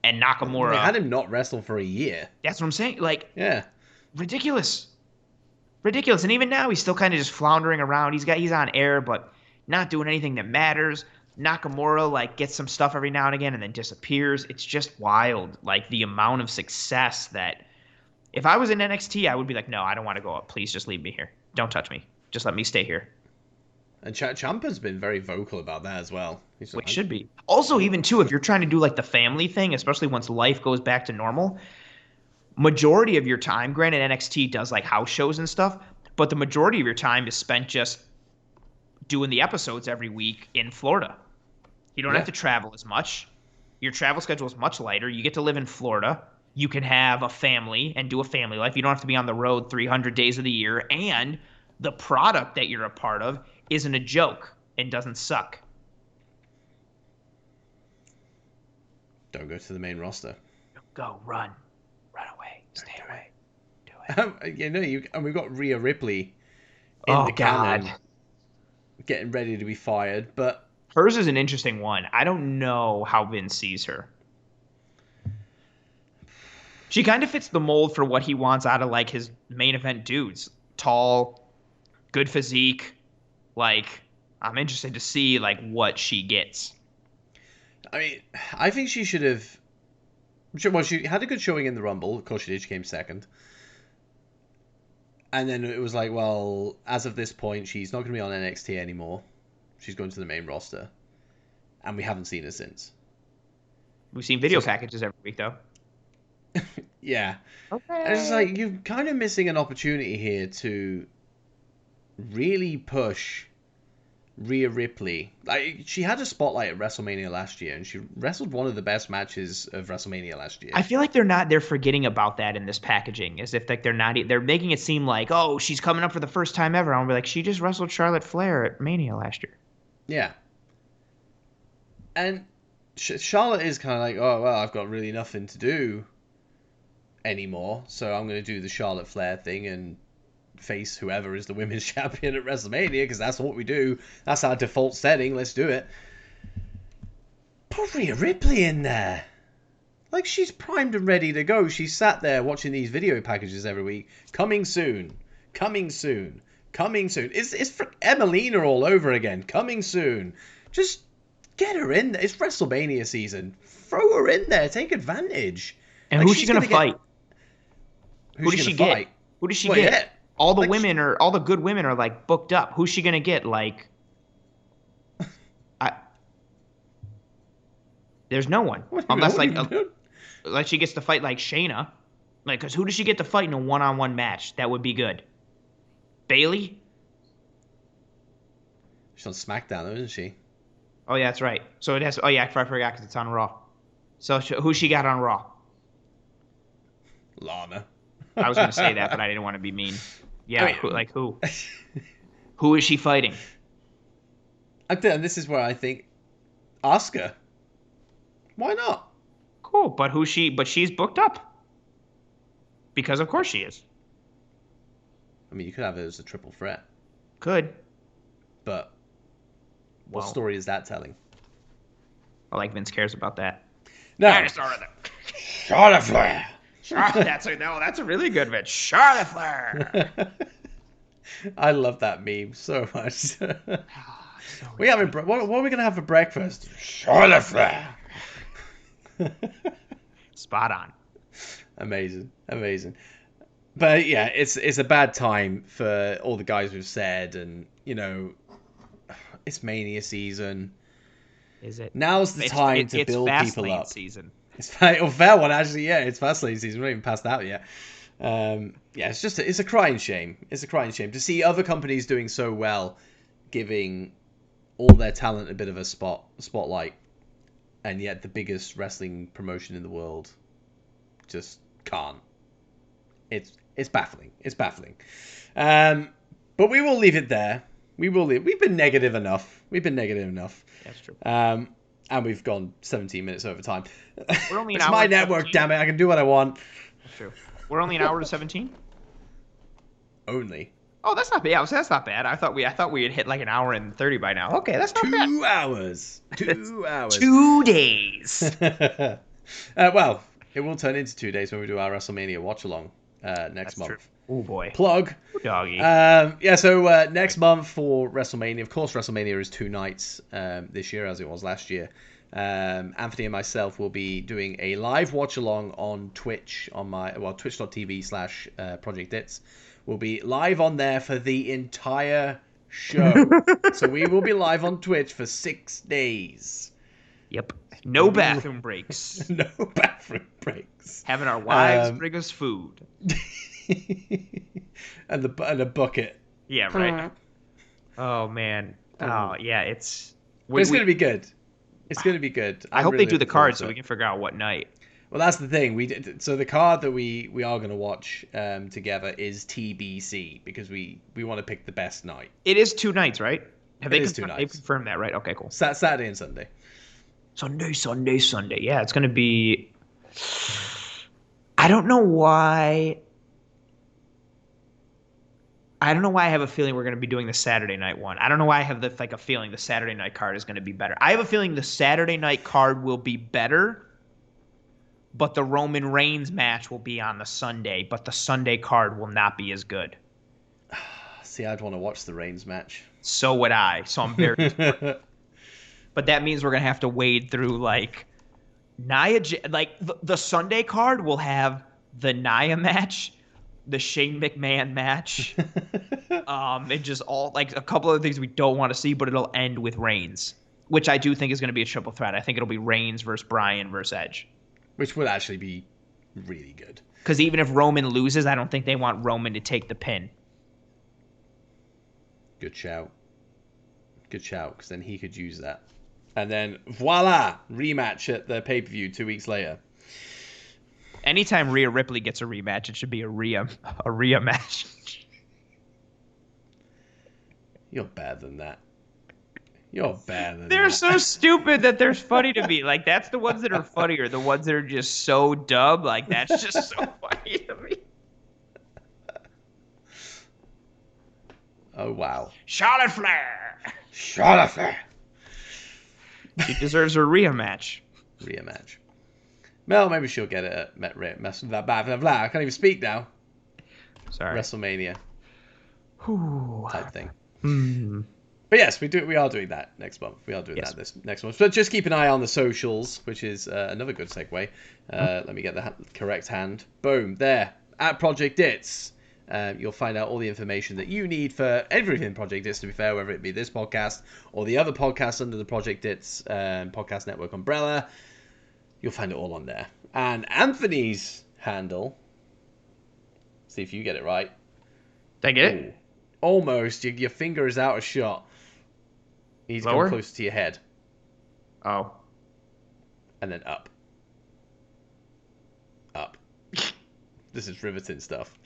And Nakamura... They had him not wrestle for a year. That's what I'm saying. Like, yeah, ridiculous. Ridiculous. And even now, he's still kind of just floundering around. He's on air, but not doing anything that matters. Nakamura, like, gets some stuff every now and again and then disappears. It's just wild. Like, the amount of success that... If I was in NXT, I would be like, no, I don't want to go up. Please just leave me here. Don't touch me. Just let me stay here. And Ciampa's been very vocal about that as well. Which should be. Also, even, too, if you're trying to do, like, the family thing, especially once life goes back to normal, majority of your time, granted NXT does, like, house shows and stuff, but the majority of your time is spent just doing the episodes every week in Florida. You don't have to travel as much. Your travel schedule is much lighter. You get to live in Florida. You can have a family and do a family life. You don't have to be on the road 300 days of the year. And the product that you're a part of isn't a joke and doesn't suck. Don't go to the main roster. Go, run away, stay away, do it. And we've got Rhea Ripley in the canon. getting ready to be fired. But hers is an interesting one. I don't know how Vince sees her. She kind of fits the mold for what he wants out of like his main event dudes. Tall, good physique. Like, I'm interested to see like what she gets. I mean, I think she should have. Well, she had a good showing in the Rumble. Of course, she did. She came second. And then it was like, well, as of this point, she's not going to be on NXT anymore. She's going to the main roster. And we haven't seen her since. We've seen video packages every week, though. Yeah. Okay. And it's just like, you're kind of missing an opportunity here to really push Rhea Ripley. Like, she had a spotlight at WrestleMania last year, and she wrestled one of the best matches of WrestleMania last year. I feel like they're forgetting about that in this packaging, as if like they're making it seem like, oh, she's coming up for the first time ever. I'll be like, she just wrestled Charlotte Flair at Mania last year. Yeah. And Charlotte is kind of like, oh, well, I've got really nothing to do anymore, so I'm going to do the Charlotte Flair thing and face whoever is the women's champion at WrestleMania, because that's what we do. That's our default setting. Let's do it. Put Rhea Ripley in there. Like, she's primed and ready to go. She sat there watching these video packages every week. Coming soon. Coming soon. Coming soon. It's for Emelina all over again. Coming soon. Just get her in there. It's WrestleMania season. Throw her in there. Take advantage. And like, who's she going to fight? Who does she get? Fight? Who does she get? Yeah. All the women are, all the good women are like booked up. Who's she going to get? Like, there's no one. Unless like she gets to fight like Shayna. Like, because who does she get to fight in a one-on-one match? That would be good. Bayley? She's on SmackDown, though, isn't she? Oh, yeah, that's right. So it has. Oh, yeah, I forgot because it's on Raw. So who she got on Raw? Lana. I was going to say that, but I didn't want to be mean. Yeah, who? Who is she fighting? And this is where I think Asuka. Why not? Cool, but she's booked up. Because of course she is. I mean, you could have it as a triple threat. Could. But what story is that telling? I like Vince cares about that. No. Charlotte Flair. That's a really good Vince. Charlotte Flair. I love that meme so much. What are we gonna have for breakfast? Charlotte Flair. Spot on. Amazing. But yeah, it's a bad time for all the guys we've said, and it's Mania season. Is it? Now's the time to build people up. Season. It's fair one actually. Yeah, it's Fastlane season. We're not even past that yet. It's a crying shame. It's a crying shame to see other companies doing so well, giving all their talent a bit of a spotlight, and yet the biggest wrestling promotion in the world just can't. It's baffling. It's baffling. But we will leave it there. We've been negative enough. That's true. And we've gone 17 minutes over time. We're only an it's hour my network, 17. damn it. I can do what I want. That's true. We're only an hour to 17? Only. Oh, that's not bad. Yeah, that's not bad. I thought we had hit like an hour and 30 by now. Okay, that's not bad. 2 hours. 2 hours. 2 days. Well, it will turn into 2 days when we do our WrestleMania watch-along next month. True. Oh, boy. Plug. Ooh, doggy. So next month for WrestleMania, of course, WrestleMania is 2 nights this year, as it was last year. Anthony and myself will be doing a live watch-along on Twitch, on twitch.tv/Project Dits. We'll be live on there for the entire show. So we will be live on Twitch for 6 days. Yep. No bathroom breaks. No bathroom breaks. Having our wives bring us food. and a bucket. Yeah, right. Oh, man. Oh, yeah, it's going to be good. It's going to be good. I hope they do the card so we can figure out what night. Well, that's the thing. So the card that we are going to watch together is TBC, because we want to pick the best night. It is 2 nights, right? It is 2 nights. They've confirmed that, right? Okay, cool. Saturday and Sunday. Sunday. Yeah, it's going to be... I don't know why... I don't know why I have a feeling we're going to be doing the Saturday night one. I don't know why I have a feeling the Saturday night card is going to be better. I have a feeling the Saturday night card will be better, but the Roman Reigns match will be on the Sunday, but the Sunday card will not be as good. See, I'd want to watch the Reigns match. So would I. So I'm very but that means we're going to have to wade through like the Sunday card will have the Nia match, the Shane McMahon match, and just all like a couple of things we don't want to see, but it'll end with Reigns, which I do think is going to be a triple threat. I think it'll be Reigns versus Bryan versus Edge, which would actually be really good. Because even if Roman loses, I don't think they want Roman to take the pin. Good shout. Good shout, because then he could use that. And then, voila, rematch at the pay-per-view 2 weeks later. Anytime Rhea Ripley gets a rematch, it should be a Rhea match. You're better than that. You're better than They're that. so stupid that they're funny to me. Like, that's the ones that are funnier. The ones that are just so dumb. Like, that's just so funny to me. Oh, wow. Charlotte Flair. Charlotte Flair. She deserves a Rhea match. Rhea match. Well, maybe she'll get it at I can't even speak now. Sorry. WrestleMania. Type thing. Hmm. But yes, we are doing that next month. We are doing that this next month. But just keep an eye on the socials, which is another good segue. Let me get the correct hand. Boom. There. At Project Dits. You'll find out all the information that you need for everything Project Dits, to be fair, whether it be this podcast or the other podcasts under the Project Dits podcast network umbrella. You'll find it all on there. And Anthony's handle, see if you get it right. Did I get it? Ooh, almost. Your finger is out of shot. He's going close to your head. Oh. And then up. Up. This is riveting stuff.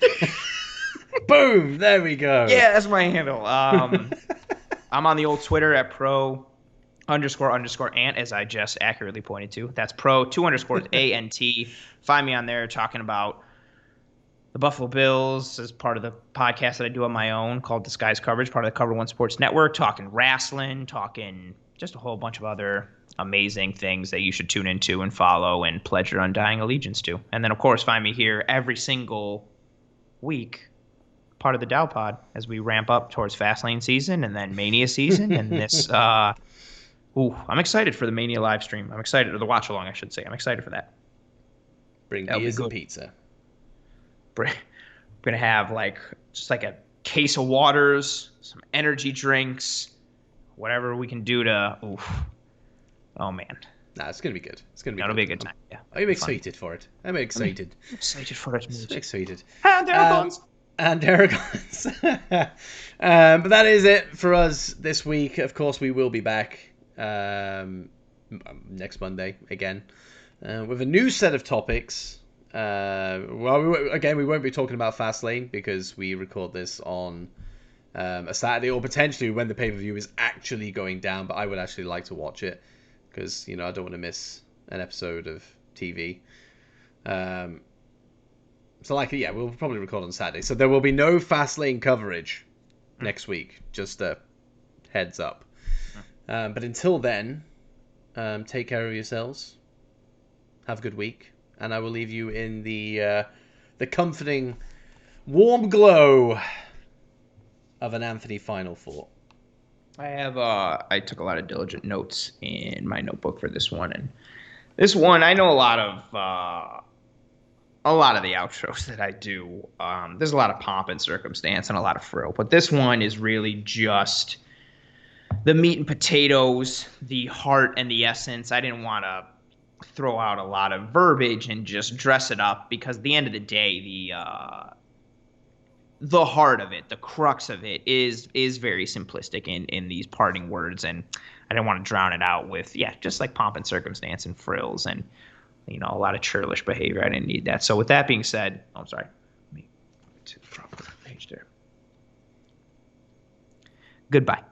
Boom! There we go. Yeah, that's my handle. I'm on the old Twitter at pro__ant, as I just accurately pointed to. That's pro_ANT. Find me on there talking about the Buffalo Bills as part of the podcast that I do on my own called Disguise Coverage, part of the Cover One Sports Network, talking wrestling, talking just a whole bunch of other amazing things that you should tune into and follow and pledge your undying allegiance to. And then, of course, find me here every single week, part of the Dow Pod, as we ramp up towards Fastlane season and then Mania season. And this, I'm excited for the Mania live stream. I'm excited, or the watch along, I should say. I'm excited for that. Bring beers and pizza. We're gonna have just a case of waters, some energy drinks, whatever we can do to. Oh man. Nah, it's gonna be good. It's gonna be. It'll be a good time. Yeah. I'm excited for it. I'm excited. I'm excited for it. I'm excited. And Aragons. And Aragons. But that is it for us this week. Of course, we will be back next Monday again with a new set of topics. We won't be talking about Fastlane because we record this on a Saturday, or potentially when the pay-per-view is actually going down. But I would actually like to watch it because I don't want to miss an episode of TV. We'll probably record on Saturday. So there will be no Fastlane coverage next week. Just a heads up. But until then, take care of yourselves. Have a good week. And I will leave you in the comforting, warm glow of an Anthony final thought. I took a lot of diligent notes in my notebook for this one, and this one I know a lot of the outros that I do. There's a lot of pomp and circumstance and a lot of frill, but this one is really just the meat and potatoes, the heart and the essence. I didn't want to throw out a lot of verbiage and just dress it up, because at the end of the day, the heart of it, the crux of it is very simplistic in these parting words, and I didn't want to drown it out with just like pomp and circumstance and frills and a lot of churlish behavior. I didn't need that. So with that being said, I'm sorry. Let me to the proper page there. Goodbye.